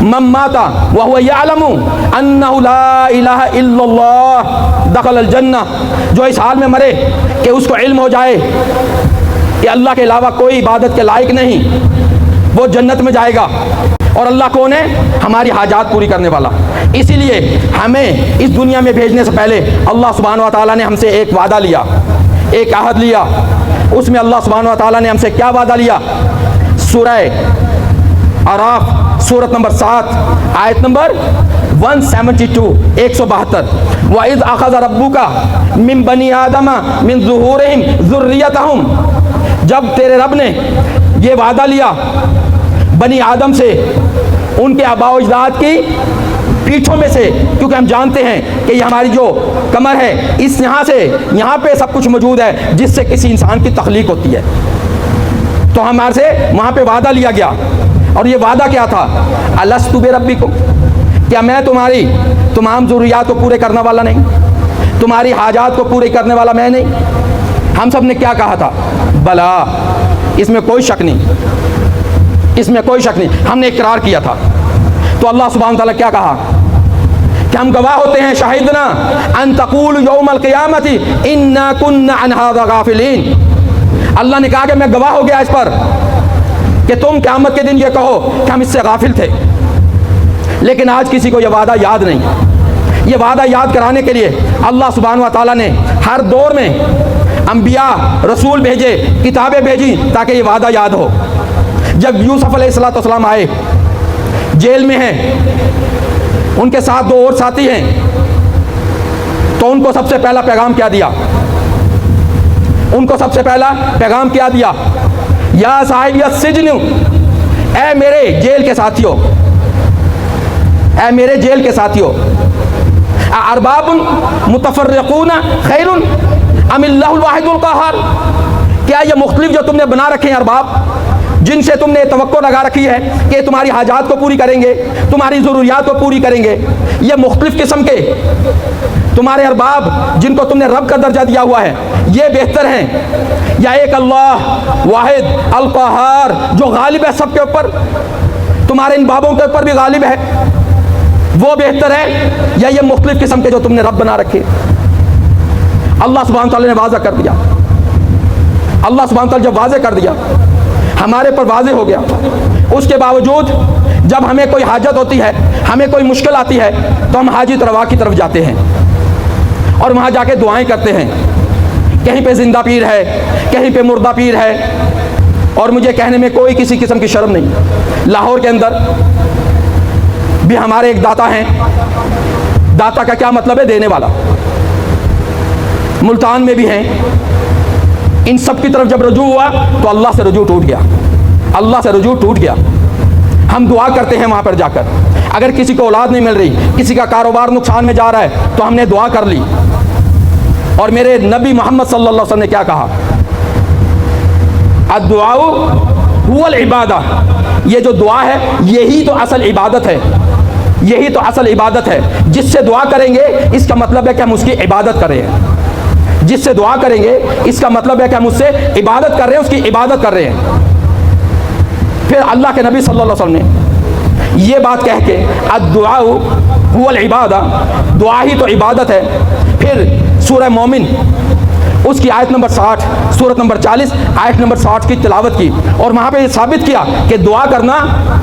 मम माता व हुवा यअलमु अन्नहु ला इलाहा इल्लल्लाह दखलल जन्नह। जो इस हाल में मरे कि उसको इल्म हो जाए कि अल्लाह के अलावा कोई इबादत के लायक नहीं, वो जन्नत में जाएगा। और अल्लाह कौन है? हमारी हाजात पूरी करने वाला। इसीलिए हमें इस दुनिया में भेजने से पहले अल्लाह सुब्हान व तआला ने हमसे एक वादा लिया, एक अहद लिया। उसमें अल्लाह सुब्हान व तआला ने हमसे क्या वादा लिया? सूरह अराफ सूरत नंबर 7 आयत नंबर 172 172। वइज़ अख़ज़ रब्बुका मिन बनी आदम मिन ज़ुहूरिहिम ज़ुर्रियतहुम। जब तेरे रब ने ये वादा लिया बनी आदम से, उनके आबा व अजदाद की पीठों में से, क्योंकि हम जानते हैं कि ये हमारी जो कमर है, इस यहाँ पे सब कुछ मौजूद है जिससे किसी इंसान की तख्लीक होती है। तो हमारे से वहाँ पे वादा लिया गया। और ये वादा क्या था? अलस्तु बिरब्बिकुम, क्या मैं तुम्हारी तमाम ज़रूरियात को पूरे करने वाला नहीं? तुम्हारी हाजात को पूरे करने वाला मैं नहीं? हम सब ने क्या कहा था? बला। इसमें कोई शक नहीं, इसमें कोई शक नहीं, हमने इकरार किया था। तो अल्लाह सुब्हान व तआला क्या कहा कि हम गवाह होते हैं, शाहिदना अन तक़ूलू यौमल क़ियामति इन्ना कुन्ना अन हाज़ा गाफ़िलीन। अल्लाह ने कहा कि मैं गवाह हो गया इस पर कि तुम क़यामत के दिन ये कहो कि हम इससे गाफिल थे। लेकिन आज किसी को यह वादा याद नहीं। ये वादा याद कराने के लिए अल्लाह सुब्हान व तआला ने हर दौर में अंबिया रसूल भेजे, किताबें भेजी ताकि ये वादा याद हो। जब यूसुफ अलैहिस्सलाम आए, जेल में हैं, उनके साथ 2 और साथी हैं, तो उनको सबसे पहला पैगाम क्या दिया? उनको सबसे पहला पैगाम क्या दिया? या साहिब सिजन, ऐ मेरे जेल के साथियों, ऐ मेरे जेल के साथियों, अरबाबुन मुतफर्रिकून खैरुन अमिल्लाहुल वाहिदुल क़हार। क्या ये मुख्तलिफ जो तुमने बना रखे हैं अरबाब, जिनसे तुमने तवक्को लगा रखी है कि तुम्हारी हाजात को पूरी करेंगे, तुम्हारी ज़रूरियात को पूरी करेंगे, ये मुख्तलिफ किस्म के तुम्हारे अरबाब जिनको तुमने रब का दर्जा दिया हुआ है, ये बेहतर हैं या एक अल्लाह वाहिद अल क़हार जो गालिब है सबके ऊपर, तुम्हारे इन बाबों के ऊपर भी गालिब है, वो बेहतर है या ये मुख्तलिफ किस्म के जो तुमने रब बना रखे? अल्लाह सुब्हान तआला ने वाज़ेह कर दिया। अल्लाह सुब्हान तआला जब वाज़ेह कर दिया, हमारे पर वाज़ेह हो गया। उसके बावजूद जब हमें कोई हाजत होती है, हमें कोई मुश्किल आती है, तो हम हाजित रवा की तरफ जाते हैं और वहाँ जाके दुआएं करते हैं। कहीं पे जिंदा पीर है, कहीं पे मुर्दा पीर है। और मुझे कहने में कोई किसी किस्म की शर्म नहीं, लाहौर के अंदर भी हमारे एक दाता हैं। दाता का क्या मतलब है? देने वाला। मुल्तान में भी हैं। इन सब की तरफ जब रुजू हुआ तो अल्लाह से रुजू टूट गया, अल्लाह से रुजू टूट गया। हम दुआ करते हैं वहाँ पर जाकर, अगर किसी को औलाद नहीं मिल रही, किसी का कारोबार नुकसान में जा रहा है, तो हमने दुआ कर ली। और मेरे नबी मोहम्मद सल्लल्लाहु अलैहि वसल्लम ने क्या कहा? अद्दुआउ हुवल इबादा, ये जो दुआ है यही तो असल इबादत है, यही तो असल इबादत है। जिससे दुआ करेंगे इसका मतलब है कि हम उसकी इबादत कर रहे हैं। जिससे दुआ करेंगे इसका मतलब है कि हम उससे इबादत कर रहे हैं, उसकी इबादत कर रहे हैं। फिर अल्लाह के नबी सल्लल्लाहु अलैहि वसल्लम ने ये बात कह के अद्दुआउ हुवल इबादा, दुआ ही तो इबादत है। फिर सूरह मोमिन उसकी आयत नंबर 60, सूरत नंबर 40 आयत नंबर 60 की तिलावत की, और वहाँ पे ये साबित किया कि दुआ करना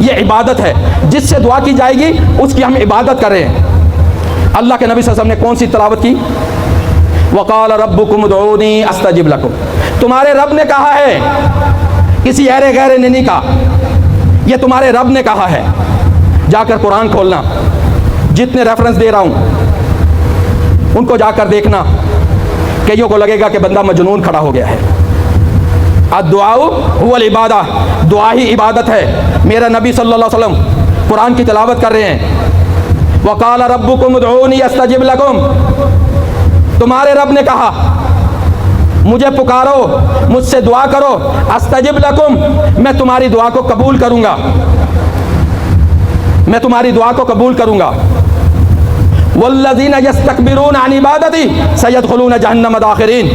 ये इबादत है। जिससे दुआ की जाएगी उसकी हम इबादत कर रहे हैं। अल्लाह के नबी सल्लल्लाहु अलैहि वसल्लम ने कौन सी तिलावत की? वक़ाल रब्बुकुम उदऊनी अस्तजिब लकुम, तुम्हारे रब ने कहा है, किसी ऐरे गैरे ने नहीं कहा, ये तुम्हारे रब ने कहा है। जाकर कुरान खोलना, जितने रेफरेंस दे रहा हूँ उनको जाकर देखना। कईयों को लगेगा कि बंदा मजनून खड़ा हो गया है। अद्दुआउ हुवल इबादा, दुआ ही इबादत है। मेरा नबी सल्लल्लाहु अलैहि वसल्लम कुरान की तिलावत कर रहे हैं। वक़ाल रब्बुकुम उदऊनी अस्तजिब लकुम, तुम्हारे रब ने कहा मुझे पुकारो, मुझसे दुआ करो, अस्तजिब लकुम, मैं तुम्हारी दुआ को कबूल करूँगा, मैं तुम्हारी दुआ को कबूल करूँगा। वल्लज़ीना यस्तकबिरून अन इबादती सयदखुलून जहन्नम दाखिरीन,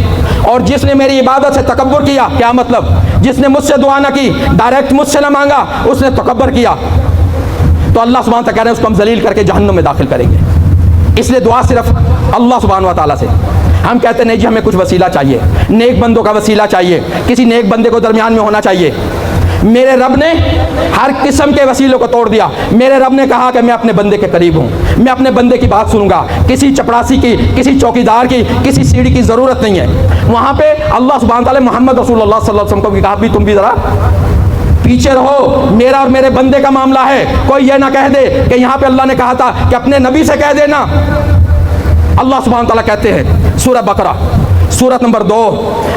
और जिसने मेरी इबादत से तकब्बुर किया, क्या मतलब? जिसने मुझसे दुआ ना की, डायरेक्ट मुझसे ना मांगा, उसने तकब्बुर किया, तो अल्लाह सुब्हान तआला कह रहे हैं उसको हम जलील करके जहन्नम में दाखिल करेंगे। इसलिए दुआ सिर्फ अल्लाह सुब्हान व तआला से। हम कहते नहीं जी हमें कुछ वसीला चाहिए, नेक बंदों का वसीला चाहिए, किसी नेक बंदे को दरमियान में होना चाहिए। मेरे रब ने हर किस्म के वसीलों को तोड़ दिया। मेरे रब ने कहा कि मैं अपने बंदे के करीब हूँ, मैं अपने बंदे की बात सुनूंगा। किसी चपरासी की, किसी चौकीदार की, किसी सीढ़ी की ज़रूरत नहीं है। वहाँ पे अल्लाह सुब्हान तआला मोहम्मद रसूलुल्लाह सल्लल्लाहु अलैहि वसल्लम को कहा भी तुम भी ज़रा पीछे रहो, मेरा और मेरे बंदे का मामला है। कोई ये ना कह दे कि यहाँ पे अल्लाह ने कहा था कि अपने नबी से कह देना। अल्लाह सुब्हान तआला कहते हैं सूरह बकरा सूरत नंबर 2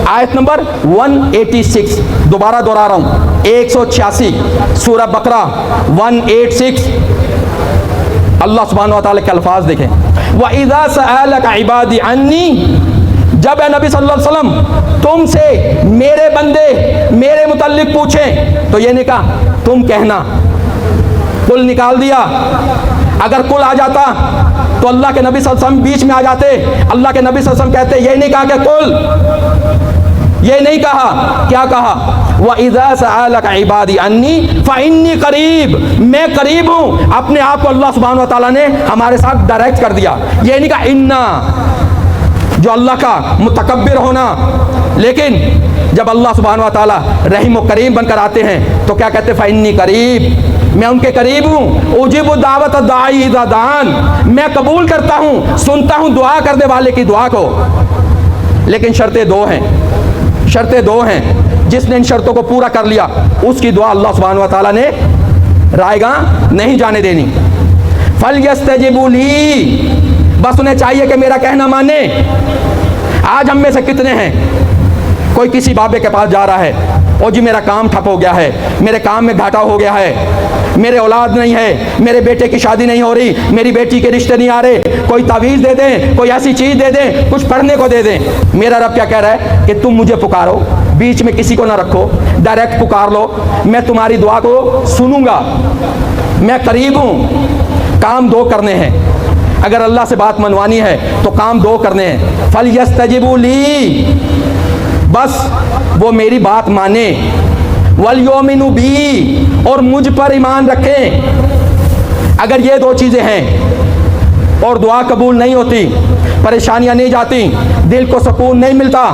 आयत नंबर 186, दोबारा दोहरा रहा हूँ, 186 सूरह बकरा 186। अल्लाह सुब्हानहु व तआला के अल्फाज देखें, व इज़ा सअलक इबादी अन्नी, जब ए नबी सल्लल्लाहु अलैहि वसल्लम तुमसे मेरे बंदे मेरे मुतल्लिक पूछें, तो ये नहीं कहा तुम कहना, कुल निकाल दिया। अगर कुल आ जाता तो अल्लाह के नबी सल्लल्लाहु अलैहि वसल्लम बीच में आ जाते। अल्लाह के नबी सल्लल्लाहु अलैहि वसल्लम कहते ये नहीं कहा कि कुल, ये नहीं कहा, क्या कहा? व इज़ा सअलक इबादी अन्नी फ़इन्नी करीब, मैं करीब हूँ। अपने आप को अल्लाह सुब्हानहु व तआला ने हमारे साथ डायरेक्ट कर दिया। ये नहीं कहा इन्ना, जो अल्लाह का मुतकब्बिर होना। लेकिन जब अल्लाह सुब्हानहु व तआला रहीम व करीम बनकर आते हैं तो क्या कहते? फ़इन्नी करीब, मैं उनके करीब हूँ। उजीबु दावत दाई इज़ा दान, मैं कबूल करता हूँ, सुनता हूँ दुआ करने वाले की दुआ को। लेकिन शर्तें दो हैं, शर्तें दो हैं। जिसने इन शर्तों को पूरा कर लिया उसकी दुआ अल्लाह सुब्हानहु व तआला ने रायगां नहीं जाने देनी। फलयस्तजिबू ली, बस उन्हें चाहिए कि मेरा कहना माने। आज हम में से कितने हैं, कोई किसी बाबे के पास जा रहा है, ओ जी मेरा काम ठप हो गया है, मेरे काम में घाटा हो गया है, मेरे औलाद नहीं है, मेरे बेटे की शादी नहीं हो रही, मेरी बेटी के रिश्ते नहीं आ रहे, कोई तावीज़ दे दें, कोई ऐसी चीज़ दे दें, कुछ पढ़ने को दे दें। मेरा रब क्या कह रहा है कि तुम मुझे पुकारो, बीच में किसी को ना रखो, डायरेक्ट पुकार लो, मैं तुम्हारी दुआ को सुनूंगा, मैं करीब हूँ। काम दो करने हैं, अगर अल्लाह से बात मनवानी है तो काम दो करने हैं। फलयस्तजिबू ली, बस वो मेरी बात माने, वलयुमिनु बी, और मुझ पर ईमान रखें। अगर ये दो चीज़ें हैं और दुआ कबूल नहीं होती, परेशानियां नहीं जाती, दिल को सुकून नहीं मिलता,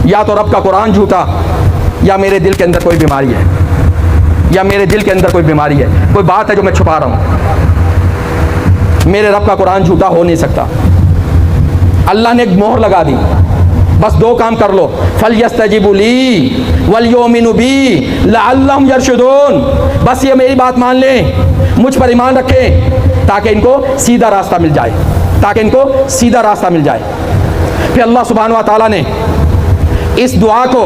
या तो रब का कुरान झूठा, या मेरे दिल के अंदर कोई बीमारी है, या मेरे दिल के अंदर कोई बीमारी है, कोई बात है जो मैं छुपा रहा हूँ। मेरे रब का कुरान झूठा हो नहीं सकता। अल्लाह ने एक मोहर लगा दी, बस दो काम कर लो, फलयस्तजिबू ली वलयुमिनु बी लअल्लहुम यरशुदून, बस ये मेरी बात मान लें, मुझ पर ईमान रखें, ताकि इनको सीधा रास्ता मिल जाए, ताकि इनको सीधा रास्ता मिल जाए। फिर अल्लाह सुब्हानहु व तआला ने इस दुआ को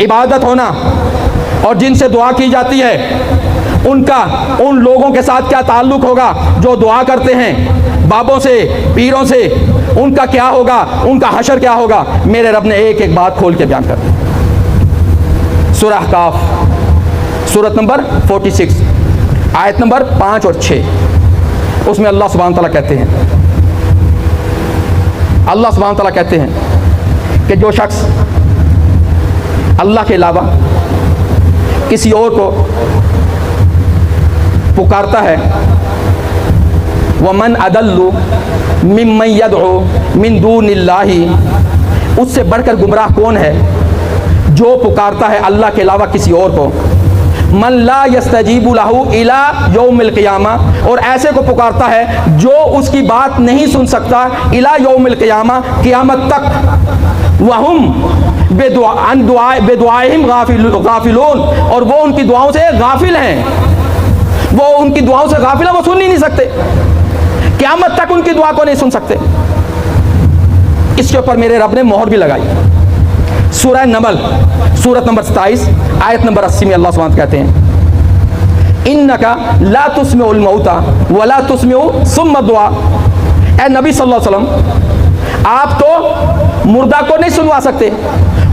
इबादत होना और जिनसे दुआ की जाती है उनका उन लोगों के साथ क्या ताल्लुक होगा जो दुआ करते हैं बाबों से, पीरों से, उनका क्या होगा, उनका हशर क्या होगा। मेरे रब ने एक एक बात खोल के बयान कर दी। सूरह काफ सूरत नंबर 46 आयत नंबर 5 और 6, उसमें अल्लाह सुब्हान तआला कहते हैं, अल्लाह सुब्हान तआला कहते हैं कि जो शख्स अल्लाह के अलावा किसी और को पुकारता है, वमन अदल्लु मिम्मन यदउ मिन दूनिल्लाहि, उससे बढ़कर गुमराह कौन है जो पुकारता है अल्लाह के अलावा किसी और को। मन ला यस्तजीबु लहू इला यौमिल क़ियामा, और ऐसे को पुकारता है जो उसकी बात नहीं सुन सकता इला यौमिल क़ियामा, क़ियामत तक। वहुम बेदुआहिम गाफिलून, और वो उनकी दुआओं से गाफिल हैं, वो उनकी दुआओं से गाफिल हैं, वो सुन ही नहीं सकते, क़यामत तक उनकी दुआ को नहीं सुन सकते। इसके ऊपर मेरे रब ने मोहर भी लगाई। सूरह नमल सूरत नंबर 27 आयत नंबर 80 में अल्लाह सुब्हानहू कहते हैं, इन्नका ला तुस्मिउल मौता वला तुस्मिउ सुम्मा दुआ। ए नबी सल्लल्लाहु अलैहि वसल्लम, आप तो मुर्दा को नहीं सुनवा सकते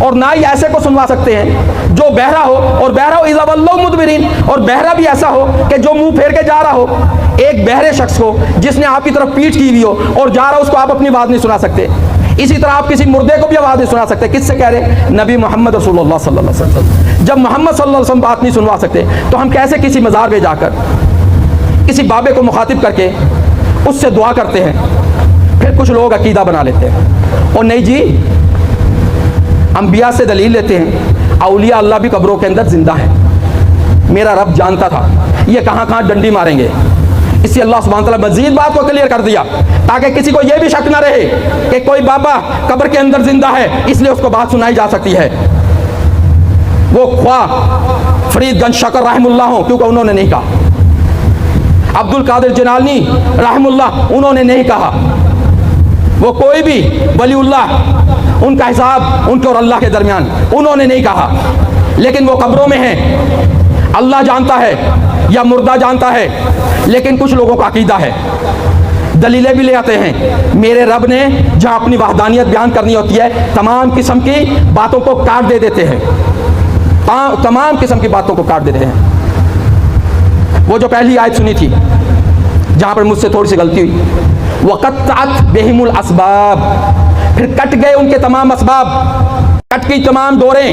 और ना ही ऐसे को सुनवा सकते हैं जो बहरा हो, और बहरा हो इज़ा वल्लौ मुदबिरीन, और बहरा भी ऐसा हो कि जो मुंह फेर के जा रहा हो। एक बहरे शख्स को जिसने आपकी तरफ पीठ की हुई हो और जा रहा हो, उसको आप अपनी बात नहीं सुना सकते। इसी तरह आप किसी मुर्दे को भी आवाज़ नहीं सुना सकते। किससे कह रहे? नबी मोहम्मद रसूलुल्लाह सल्लल्लाहु अलैहि वसल्लम। जब मोहम्मद सल्लल्लाहु अलैहि वसल्लम बात नहीं सुनवा सकते तो हम कैसे किसी मज़ार में जाकर किसी बाबे को मुखातिब करके उससे दुआ करते हैं। फिर कुछ लोग अकीदा बना लेते हैं और नहीं जी, अंबिया से दलील लेते हैं, औलिया अल्लाह भी कब्रों के अंदर जिंदा है। मेरा रब जानता था ये कहाँ कहाँ डंडी मारेंगे, इसलिए अल्लाह सुब्हानहू तआला मजीद बात को क्लियर कर दिया ताकि किसी को यह भी शक ना रहे कि कोई बाबा कब्र के अंदर जिंदा है इसलिए उसको बात सुनाई जा सकती है। वो ख्वाह फरीदगंज शकर रहमुल्लाह हो, क्योंकि उन्होंने नहीं कहा, अब्दुल कादिर जिलानी रहमुल्लाह उन्होंने नहीं कहा, वो कोई भी वलीउल्लाह उनका हिसाब उनके और अल्लाह के दरमियान उन्होंने नहीं कहा, लेकिन वो कब्रों में हैं, अल्लाह जानता है या मुर्दा जानता है। लेकिन कुछ लोगों का अकीदा है, दलीलें भी ले आते हैं। मेरे रब ने जहाँ अपनी वहदानियत बयान करनी होती है तमाम किस्म की बातों को काट दे देते हैं, तमाम किस्म की बातों को काट देते हैं। वो जो पहली आयत सुनी थी जहाँ पर मुझसे थोड़ी सी गलती हुई, वक़त्तअत बिहिमुल असबाब, फिर कट गए उनके तमाम असबाब, कट गई तमाम डोरें।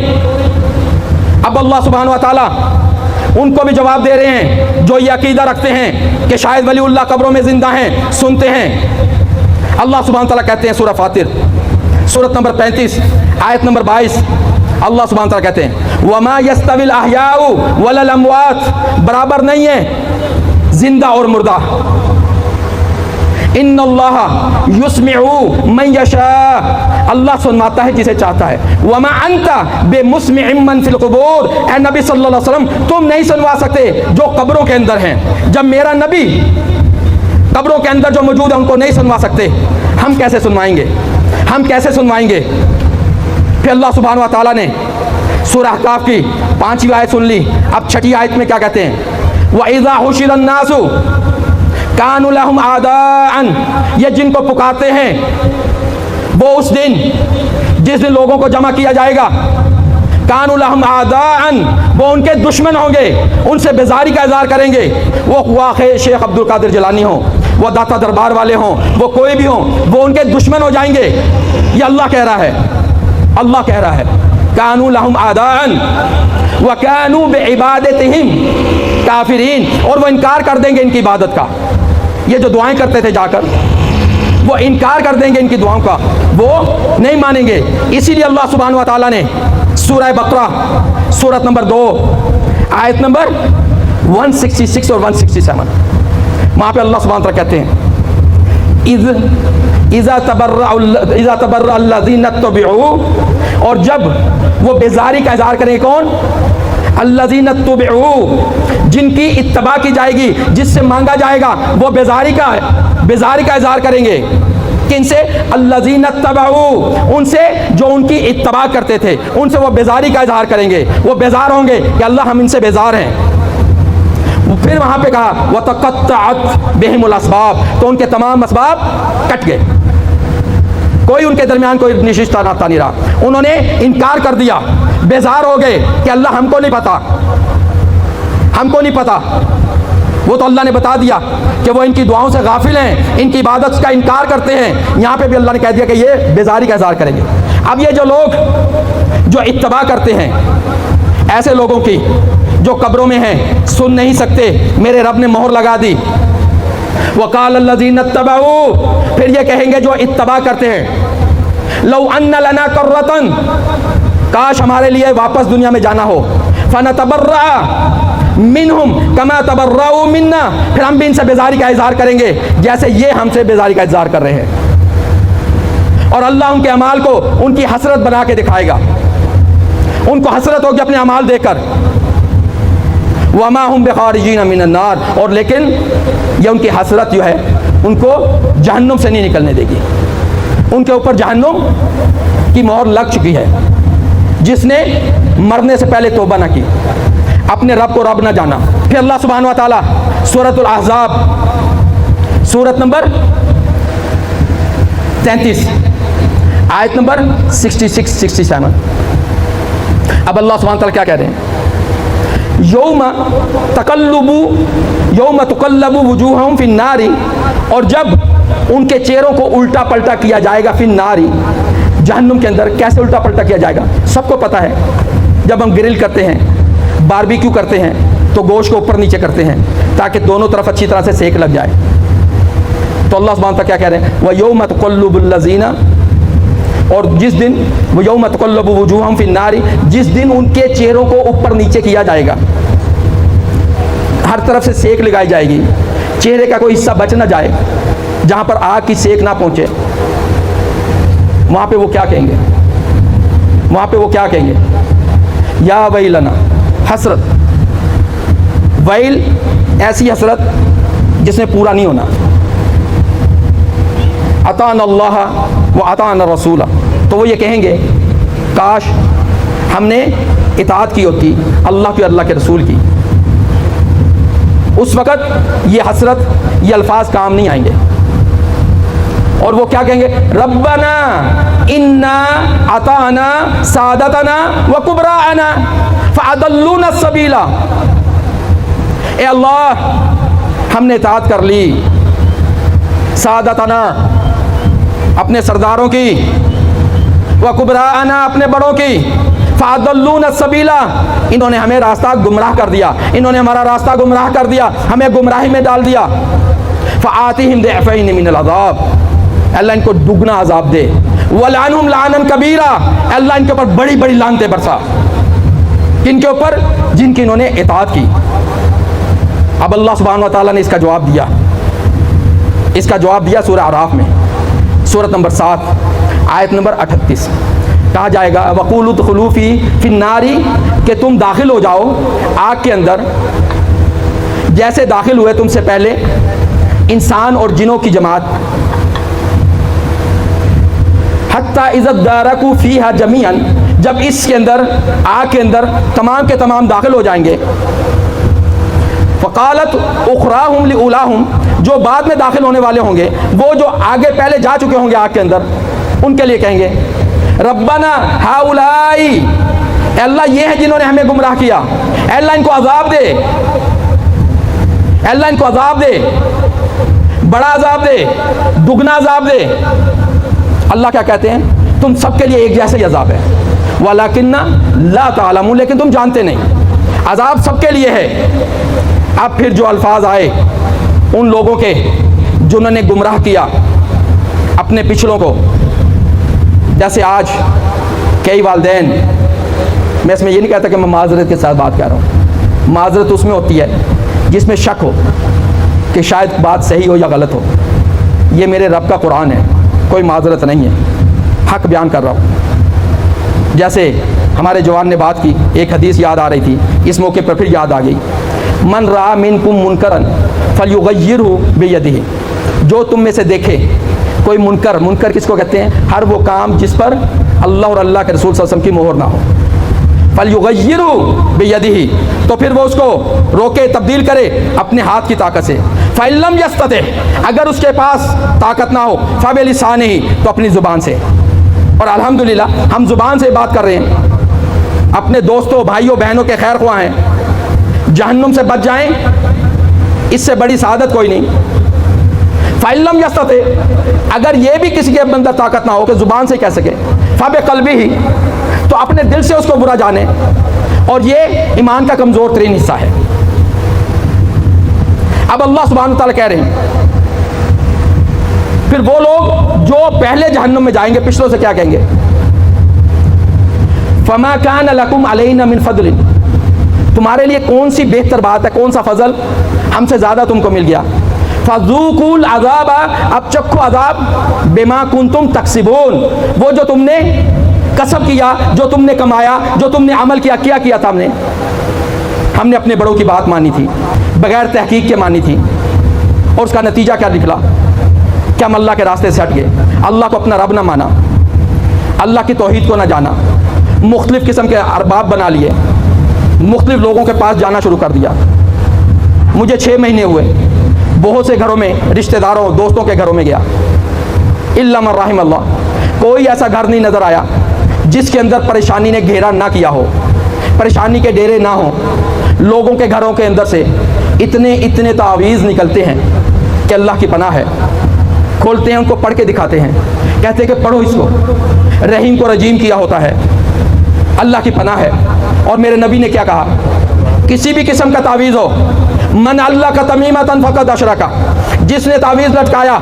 अब अल्लाह सुब्हानहू व तआला उनको भी जवाब दे रहे हैं जो ये अकीदा रखते हैं कि शायद वलीउल्लाह कब्रों में जिंदा हैं, सुनते हैं। अल्लाह सुब्हानहू व तआला कहते हैं सूरह फातिर सूरत नंबर 35 आयत नंबर 22, अल्लाह सुब्हानहू व तआला कहते हैं, वमा यस्तविल अहयाउ वलल अमवात, बराबर नहीं है जिंदा और मुर्दा। इन्नल्लाह युस्मिउ मन यशा, अल्लाह सुनवाता है जिसे चाहता है। वमा अंता बेमुस्मिइम मन फिल क़ुबूर, ए नबी सल्लल्लाहु अलैहि वसल्लम तुम नहीं सुनवा सकते जो कब्रों के अंदर हैं। जब मेरा नबी कब्रों के अंदर जो मौजूद है उनको नहीं सुनवा सकते, हम कैसे सुनवाएंगे, हम कैसे सुनवाएंगे। फिर अल्लाह सुब्हानहू व तआला ने सूरह काफ की 5वीं आयत सुन ली। अब 6ठी आयत में क्या कहते हैं, व इज़ा हुशिरन नासु कानु लहुम आदाअन, ये जिनको पुकारते हैं वो उस दिन जिस दिन लोगों को जमा किया जाएगा, कानु लहुम आदाअन, वो उनके दुश्मन होंगे, उनसे बेजारी का इज़हार करेंगे। वो वाक़े शेख अब्दुल कादिर जिलानी हो, वो दाता दरबार वाले हों, वो कोई भी हों, वो उनके दुश्मन हो जाएंगे। ये अल्लाह कह रहा है, अल्लाह कह रहा है, कानु लहुम आदाअन व कानु बिइबादतिहिम काफिरीन, और वो इनकार कर देंगे इनकी इबादत का। ये जो दुआएं करते थे जाकर वो इनकार कर देंगे इनकी दुआओं का, वो नहीं मानेंगे। इसीलिए अल्लाह सुब्हानहू व तआला ने सूरह बकरा सूरत नंबर 2 आयत नंबर 166 और 167 वहाँ पे अल्लाह सुब्हानहू व तआला कहते हैं, इज़ा तबर्रा अल्लज़ीना तुबिऊ, और जब वो बेजारी का इज़हार करेंगे, कौन? अल्लज़ीना तुबिऊ, जिनकी इत्तबा की जाएगी, जिससे मांगा जाएगा, वो बेजारी का इज़हार करेंगे। किनसे? अल्लज़ीना तबऊ, उनसे जो उनकी इत्तबा करते थे, उनसे वो बेजारी का इज़हार करेंगे। वो बेजार होंगे कि अल्लाह हम इनसे बेजार हैं। फिर वहाँ पे कहा वतक़त्तअत बिहिमुल अस्बाब, तो उनके तमाम असबाब कट गए, कोई उनके दरमियान कोई निशिस्ता नाता नहीं रहा। उन्होंने इनकार कर दिया, बेजार हो गए कि अल्लाह हमको नहीं पता, हमको नहीं पता। वो तो अल्लाह ने बता दिया कि वो इनकी दुआओं से गाफिल हैं, इनकी इबादत का इनकार करते हैं। यहाँ पे भी अल्लाह ने कह दिया कि ये बेजारी का इज़हार करेंगे। अब ये जो लोग जो इत्तबा करते हैं, ऐसे लोगों की जो कब्रों में हैं, सुन नहीं सकते, मेरे रब ने मोहर लगा दी। वक़ाल अल्लज़ीना इत्तबऊ, फिर ये कहेंगे जो इत्तबा करते हैं, लौ अन्ना लना कर्रतन, काश हमारे लिए वापस दुनिया में जाना हो, फनतबर्रा मिनहुम कमा तबर्राउ मिन्ना, फिर हम भी इनसे बेजारी का इज़हार करेंगे जैसे ये हमसे बेजारी का इज़हार कर रहे हैं। और अल्लाह उनके अमाल को उनकी हसरत बना के दिखाएगा, उनको हसरत होगी अपने अमाल देकर। वमा हुम बिखारिजीन मिनन नार, और लेकिन ये उनकी हसरत जो है उनको जहन्नुम से नहीं निकलने देगी। उनके ऊपर जहन्नुम की मोहर लग चुकी है। जिसने मरने से पहले तौबा ना की, अपने रब को रब ना जाना। फिर अल्लाह सुब्हानहू व तआला सूरतुल अहज़ाब सूरत नंबर 33 आयत नंबर 66-67, अब अल्लाह सुब्हानहू व तआला क्या कह रहे हैं? यौम तुकल्लबु वुजूहुहुम फिन्नारी, और जब उनके चेहरों को उल्टा पलटा किया जाएगा, फिन्नारी, जहन्नुम के अंदर। कैसे उल्टा पलटा किया जाएगा? सबको पता है, जब हम ग्रिल करते हैं, बारबेक्यू करते हैं, तो गोश्त को ऊपर नीचे करते हैं ताकि दोनों तरफ अच्छी तरह से सेक लग जाए। तो अल्लाह सुब्हानहू व तआला क्या कह रहे हैं? व यौम तुकल्लबुल लज़ीना, और जिस दिन वो यौम तुकल्लबु वुजूहुहुम फिन्नारी, जिस दिन उनके चेहरों को ऊपर नीचे किया जाएगा, हर तरफ से सेक लगाई जाएगी, चेहरे का कोई हिस्सा बच ना जाए, जहाँ पर आग की सेक ना पहुँचे। वहाँ पे वो क्या कहेंगे? वहाँ पे वो क्या कहेंगे? या वैलना, हसरत, वैल ऐसी हसरत जिसमें पूरा नहीं होना। अतान अल्लाह व अतान रसूला, तो वो ये कहेंगे काश हमने इताअत की होती अल्लाह की, अल्लाह के रसूल की। उस वक़्त ये हसरत, ये अल्फाज काम नहीं आएंगे। और वो क्या कहेंगे? रब्बना इन्ना अताना सादतना व कुबराना फअदल्लूना सबीला, ए अल्लाह हमने इताअत कर ली, सादतना अपने सरदारों की, व कुबराना अपने बड़ों की, फ़अदल्लूना सबीला, इन्होंने हमें रास्ता गुमराह कर दिया, इन्होंने हमारा रास्ता गुमराह कर दिया, हमें गुमराही में डाल दिया। फ़आतिहिम ज़िअफ़ैन मिनल अज़ाब, अल्लाह इनको दुगना अजाब दे। वलानहुम लानन कबीरा, अल्लाह इनके ऊपर बड़ी बड़ी लानतें बरसा। किनके ऊपर? जिनकी इन्होंने इताअत की। अब अल्लाह सुब्हानहू व तआला ने इसका जवाब दिया, इसका जवाब दिया सूरह अराफ में, सूरत नंबर 7 आयत नंबर 38। कहा जाएगा वक़ूलु उदख़ुलू फ़िन्नारी, कि तुम दाखिल हो जाओ आग के अंदर, जैसे दाखिल हुए तुमसे पहले इंसान और जिनों की जमात। हत्ता इज़्ज़त दारकू फ़ीहा जमीअन, जब इसके अंदर, आग के अंदर तमाम के तमाम दाखिल हो जाएंगे। फ़क़ालत उख़राहुम लिउलाहुम, जो बाद में दाखिल होने वाले होंगे, वो जो आगे पहले जा चुके होंगे आग के अंदर, उनके लिए कहेंगे रब्बना हाउलाई, अल्लाह ये है जिन्होंने हमें गुमराह किया, अल्लाह इनको अजाब दे, अल्लाह इनको अजाब दे, बड़ा अजाब दे, दुगना अजाब दे। अल्लाह क्या कहते हैं? तुम सबके लिए एक जैसे ही अजाब है, वलाकिन्ना ला तालमून, लेकिन तुम जानते नहीं, अजाब सबके लिए है। अब फिर जो अल्फाज आए उन लोगों के जिन्होंने गुमराह किया अपने पिछलों को, जैसे आज कई वालिदैन, मैं इसमें ये नहीं कहता कि मैं माजरत के साथ बात कर रहा हूँ, माजरत उसमें होती है जिसमें शक हो कि शायद बात सही हो या गलत हो। ये मेरे रब का कुरान है, कोई माजरत नहीं है, हक बयान कर रहा हूँ। जैसे हमारे जवान ने बात की, एक हदीस याद आ रही थी, इस मौके पर फिर याद आ गई। मन रा मिनकुम मुनकरन फलयुगय्यिरहु बियदिही, जो तुम में से देखे कोई मुनकर, मुनकर किसको कहते हैं? हर वो काम जिस पर अल्लाह और अल्लाह के रसूल सल्लल्लाहु अलैहि वसल्लम की मोहर ना हो, फलयुगय्यिरु बियदिही, तो फिर वो उसको रोके, तब्दील करे अपने हाथ की ताकत से। फ़इल्लम यस्तति, अगर उसके पास ताकत ना हो, फ़बिलिसानिही, तो अपनी ज़ुबान से। और अल्हम्दुलिल्लाह हम ज़ुबान से बात कर रहे हैं, अपने दोस्तों भाइयों बहनों के खैर ख्वाह हैं, जहन्नुम से बच जाएं, इससे बड़ी सआदत कोई नहीं। फ़इल्लम यस्तति, अगर ये भी किसी के अंदर ताकत ना हो कि ज़ुबान से कह सके, फ़बिक़ल्बिही, तो अपने दिल से उसको बुरा जाने, और ये ईमान का कमज़ोर तरीन हिस्सा है। अब अल्लाह सुब्हानहू व तआला कह रहे हैं, फिर वो लोग जो पहले जहन्नुम में जाएंगे, पिछलों से क्या कहेंगे? फ़मा कान लकुम अलैना मिन फ़ज़लिन, तुम्हारे लिए कौन सी बेहतर बात है, कौन सा फजल हमसे ज़्यादा तुमको मिल गया। फ़ज़ूक़ुल अज़ाबा, अब चखो अज़ाब, बिमा कुंतुम तक्सिबून, वो जो तुमने कसब किया, जो तुमने कमाया, जो तुमने अमल किया। क्या किया था हमने अपने बड़ों की बात मानी थी, बगैर तहकीक के मानी थी, और उसका नतीजा क्या निकला? क्या हम अल्लाह के रास्ते से हट गए, अल्लाह को अपना रब ना माना, अल्लाह की तौहीद को ना जाना, मुख्तलिफ़ किस्म के अरबाब बना लिए, मुख्तलिफ़ लोगों के पास जाना शुरू कर दिया। मुझे 6 महीने हुए, बहुत से घरों में, रिश्तेदारों दोस्तों के घरों में गया, इल्ला मन रहिम अल्लाह, कोई ऐसा घर नहीं नज़र आया जिसके अंदर परेशानी ने घेरा ना किया हो, परेशानी के डेरे ना हो। लोगों के घरों के अंदर से इतने इतने तावीज़ निकलते हैं कि अल्लाह की पनाह है। खोलते हैं, उनको पढ़ के दिखाते हैं, कहते हैं कि पढ़ो इसको, रहीम को रजीम किया होता है, अल्लाह की पनाह है। और मेरे नबी ने क्या कहा? किसी भी किस्म का तावीज़ हो, मन अल्लाह का तमीमतन फ़क़द अशरका, जिसने तावीज़ लटकाया,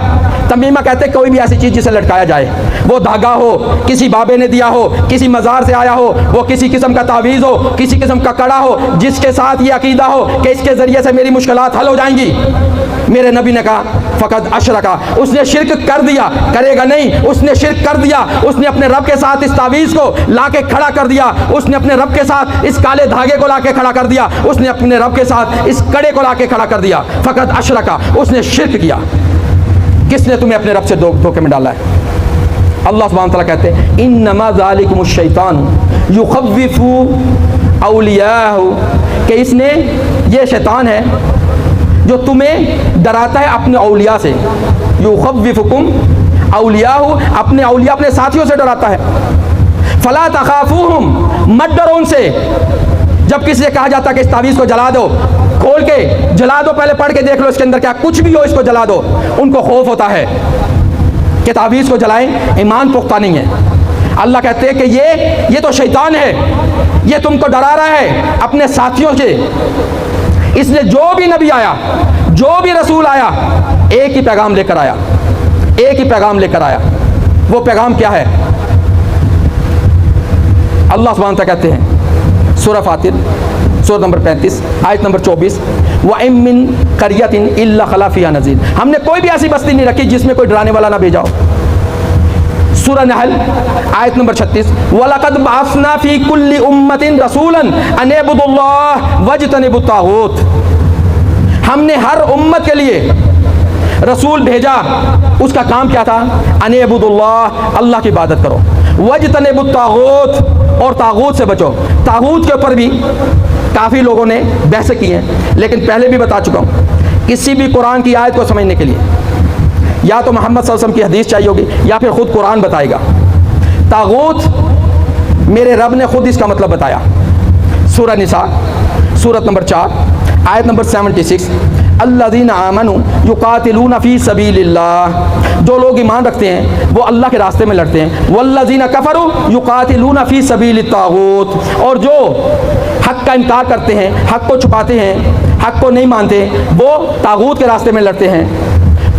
तमीमा कहते कोई भी ऐसी चीज़ जिसे लटकाया जाए, वो धागा हो, किसी बाबे ने दिया हो, किसी मज़ार से आया हो, वो किसी किस्म का तावीज़ हो, किसी किस्म का कड़ा हो, जिसके साथ ये अकीदा हो कि इसके ज़रिए से मेरी मुश्किलात हल हो जाएंगी, मेरे नबी ने कहा फ़क़द अशरका, उसने शिर्क कर दिया। करेगा नहीं, उसने शिर्क कर दिया, उसने अपने रब के साथ इस तावीज़ को ला के खड़ा कर दिया, उसने अपने रब के साथ इस काले धागे को ला के खड़ा कर दिया, उसने अपने रब के साथ इस कड़े को ला के खड़ा कर दिया। फ़क़द अशरका, उसने शिर्क किया। किसने तुम्हें अपने रब से धोखे में डाला है? अल्लाह सुब्हानहू व तआला कहते हैं, इन्नमा ज़ालिकुमुश शैतानु युख़व्विफ़ु औलियाहु, कि इसने, ये शैतान है जो तुम्हें डराता है अपने औलिया से। युख़व्विफ़ुकुम औलियाहु, अपने औलिया, अपने साथियों से डराता है। फ़ला तख़ाफ़ूहुम, मत डरो उनसे। जब किसी से कहा जाता है कि इस तावीज़ को जला दो, खोल के जला दो, पहले पढ़ के देख लो इसके अंदर क्या, कुछ भी हो इसको जला दो, उनको खौफ होता है कि तावीज़ को जलाएं, ईमान पुख्ता नहीं है। अल्लाह कहते हैं कि ये तो शैतान है, ये तुमको डरा रहा है अपने साथियों से। इसलिए जो भी नबी आया, जो भी रसूल आया, एक ही पैगाम लेकर आया, एक ही पैगाम लेकर आया। वो पैगाम क्या है? अल्लाह सुब्हानहू व तआला कहते हैं, सूरह फातिर, सूरह नंबर 35, आयत नंबर 24, व मिन क़रियतिन इल्ला ख़ला फ़ीहा नज़ीर, हमने कोई भी ऐसी बस्ती नहीं रखी जिसमें कोई डराने वाला ना भेजा हो। सूरह नहल, आयत नंबर 36, वलक़द बअसना फ़ी कुल्ली उम्मतिन रसूलन अन इअ्बुदुल्लाह वज्तनिबुत ताग़ूत, हमने हर उम्मत के लिए रसूल भेजा, उसका काम क्या था? अन इअ्बुदुल्लाह, अल्लाह की इबादत करो, वज्तनिबुत ताग़ूत, और ताग़ूत से बचो। ताग़ूत के ऊपर भी काफ़ी लोगों ने बहस की हैं, लेकिन पहले भी बता चुका हूँ, किसी भी कुरान की आयत को समझने के लिए या तो मोहम्मद सल्लल्लाहु अलैहि वसल्लम की हदीस चाहिए होगी, या फिर ख़ुद कुरान बताएगा। ताग़ूत मेरे रब ने खुद इसका मतलब बताया। सूरह निसा, सूरत नंबर 4, आयत नंबर 76, अल्लज़ीना आमनू युक़ातिलूना फ़ी सबीलिल्लाह, जो लोग ईमान रखते हैं वो अल्लाह के रास्ते में लड़ते हैं। वल्लज़ीना कफ़रू युक़ातिलूना फ़ी सबीलित ताग़ूत, और जो हक़ का इनकार करते हैं, हक़ को छुपाते हैं, हक़ को नहीं मानते, वो ताग़ूत के रास्ते में लड़ते हैं।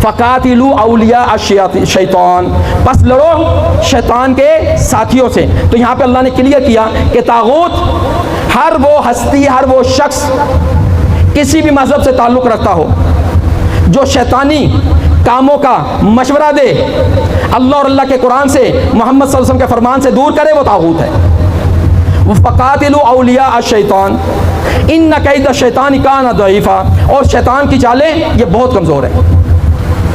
फ़क़ातिलू औलिया शैतान, बस लड़ो शैतान के साथियों से। तो यहाँ पे अल्लाह ने क्लियर किया कि ताग़ूत हर वो हस्ती, हर वो शख्स किसी भी मज़हब से ताल्लुक़ रखता हो जो शैतानी कामों का मशवरा दे, अल्लाह और अल्लाह के कुरान से, मोहम्मद सल्लल्लाहु अलैहि वसल्लम के फरमान से दूर करे, वो ताग़ूत है। फ़क़ातिलू औलिया शैतान इन्न कैद शैतान कान दईफ़ा, और शैतान की चालें ये बहुत कमज़ोर है।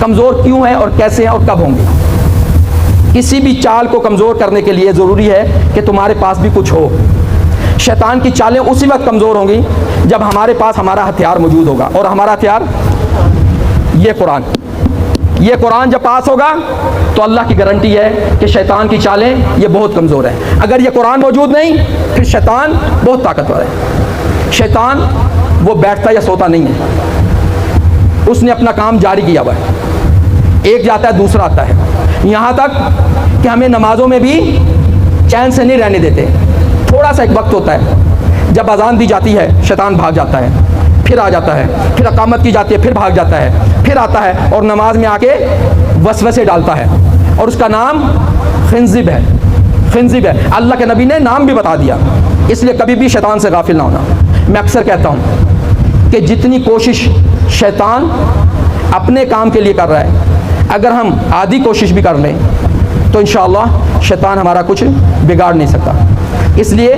कमज़ोर क्यों है और कैसे हैं और कब होंगे? किसी भी चाल को कमज़ोर करने के लिए ज़रूरी है कि तुम्हारे पास भी कुछ हो। शैतान की चालें उसी वक्त कमज़ोर होंगी जब हमारे पास हमारा हथियार मौजूद होगा। और हमारा हथियार ये कुरान जब पास होगा तो अल्लाह की गारंटी है कि शैतान की चालें ये बहुत कमज़ोर है। अगर ये कुरान मौजूद नहीं फिर शैतान बहुत ताकतवर है। शैतान वो बैठता या सोता नहीं है, उसने अपना काम जारी किया हुआ है। एक जाता है दूसरा आता है, यहाँ तक कि हमें नमाजों में भी चैन से नहीं रहने देते। थोड़ा सा एक वक्त होता है जब अजान दी जाती है शैतान भाग जाता है, फिर आ जाता है, फिर अकामत की जाती है, फिर भाग जाता है, फिर आता है और नमाज में आके वसवसे डालता है और उसका नाम खिंजिब है। खिंजिब है, अल्लाह के नबी ने नाम भी बता दिया। इसलिए कभी भी शैतान से गाफिल ना होना। मैं अक्सर कहता हूँ कि जितनी कोशिश शैतान अपने काम के लिए कर रहा है, अगर हम आधी कोशिश भी कर लें तो इंशाअल्लाह शैतान हमारा कुछ बिगाड़ नहीं सकता। इसलिए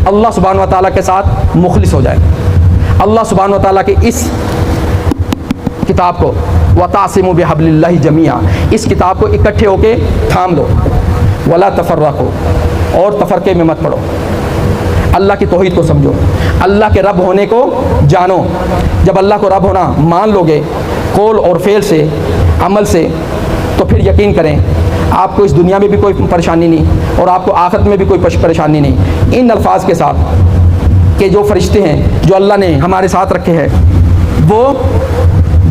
अल्लाह सुब्हानहू व तआला के साथ मुखलिस हो जाए। अल्लाह सुब्हानहू व तआला के इस किताब को वतासिमु बिहब्लिल्लाहि जमीआ, इस किताब को इकट्ठे होके थाम लो। वला तफर्रकू, और तफरके में मत पड़ो। अल्लाह की तौहीद को समझो, अल्लाह के रब होने को जानो। जब अल्लाह को रब होना मान लोगे कौल और फेल से, अमल से, तो फिर यकीन करें आपको इस दुनिया में भी कोई परेशानी नहीं और आपको आखिरत में भी कोई परेशानी नहीं। इन अल्फाज के साथ कि जो फरिश्ते हैं जो अल्लाह ने हमारे साथ रखे हैं, वो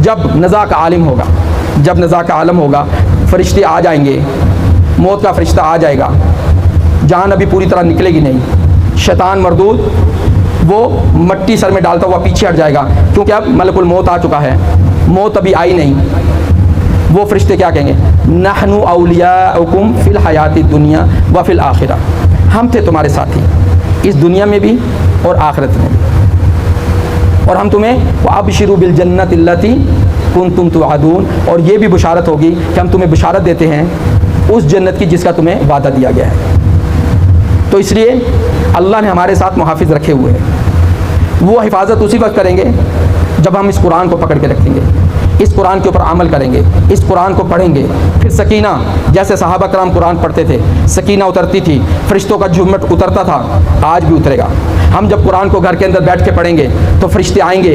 जब नज़ा का आलिम होगा, जब नज़ा का आलम होगा, फरिश्ते आ जाएंगे, मौत का फरिश्ता आ जाएगा, जान अभी पूरी तरह निकलेगी नहीं, शैतान मरदूद वो मट्टी सर में डालता हुआ पीछे हट जाएगा, क्योंकि अब मलकुल मौत आ चुका है, मौत अभी आई नहीं। वो फरिश्ते क्या कहेंगे? नहनु औलियाउकुम फिल हयाती दुनिया व फिल आखिरा, हम थे तुम्हारे साथी इस दुनिया में भी और आखिरत में भी, और हम तुम्हें वअबशिरू बिल जन्नति अल्लती कुंतुम तुअदून, और ये भी बुशारत होगी कि हम तुम्हें बुशारत देते हैं उस जन्नत की जिसका तुम्हें वादा दिया गया है। तो इसलिए अल्लाह ने हमारे साथ मुहाफिज रखे हुए हैं। वो हिफाजत उसी वक्त करेंगे जब हम इस कुरान को पकड़ के रखेंगे, इस कुरान के ऊपर अमल करेंगे, इस कुरान को पढ़ेंगे। फिर सकीना, जैसे सहाबा कराम कुरान पढ़ते थे, सकीना उतरती थी, फरिश्तों का झुम्मट उतरता था, आज भी उतरेगा। हम जब कुरान को घर के अंदर बैठ के पढ़ेंगे तो फरिश्ते आएंगे,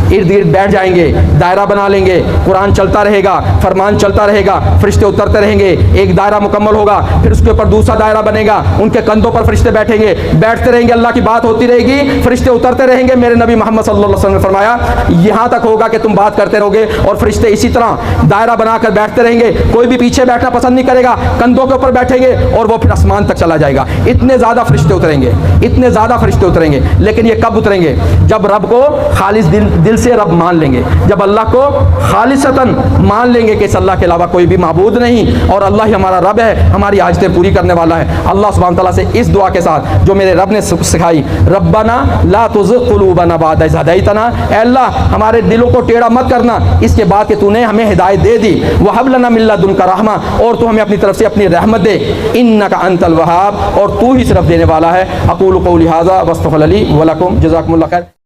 इर्द गिर्द बैठ जाएंगे, दायरा बना लेंगे, कुरान चलता रहेगा, फरमान चलता रहेगा, फरिश्ते उतरते रहेंगे, एक दायरा मुकम्मल होगा, फिर उसके ऊपर दूसरा दायरा बनेगा, उनके कंधों पर फरिश्ते बैठेंगे, बैठते रहेंगे, अल्लाह की बात होती रहेगी, फरिश्ते उतरते रहेंगे। मेरे नबी मोहम्मद सल्लल्लाहु अलैहि वसल्लम ने फरमाया यहाँ तक होगा कि तुम बात करते रहोगे और फरिश्ते इसी तरह दायरा बनाकर बैठते रहेंगे, कोई भी पीछे बैठना पसंद नहीं करेगा, कंधों के ऊपर बैठेंगे और वो फिर आसमान तक चला जाएगा। इतने ज़्यादा फरिश्ते उतरेंगे, इतने ज़्यादा फरिश्ते उतरेंगे। लेकिन ये कब उतरेंगे? जब रब को खालिस दिल से रब मान लेंगे, जब अल्लाह को खालिसतन मान लेंगे कि इस अल्लाह के अलावा कोई भी माबूद नहीं और अल्लाह ही हमारा रब है, हमारी हाजतें पूरी करने वाला है। अल्लाह सुब्हानहू तआला से इस दुआ के साथ जो मेरे रब ने सिखाई, रब्बना ला तुज़िग़ क़ुलूबना बअद इज़ हदैतना, ऐ अल्लाह हमारे दिलों को टेढ़ा मत करना इसके बाद कि तूने हमें हिदायत दे दी, वहब लना मिन लदुनका रहमा, और तू हमें अपनी तरफ से अपनी रहमत दे, इन्नका अंतल वहाब, और तू ही सिर्फ देने वाला है। अक़ूलु क़ौली हाज़ा वस्तग़फ़िरुल्लाह ली व लकुम, जज़ाकुमुल्लाह खैर।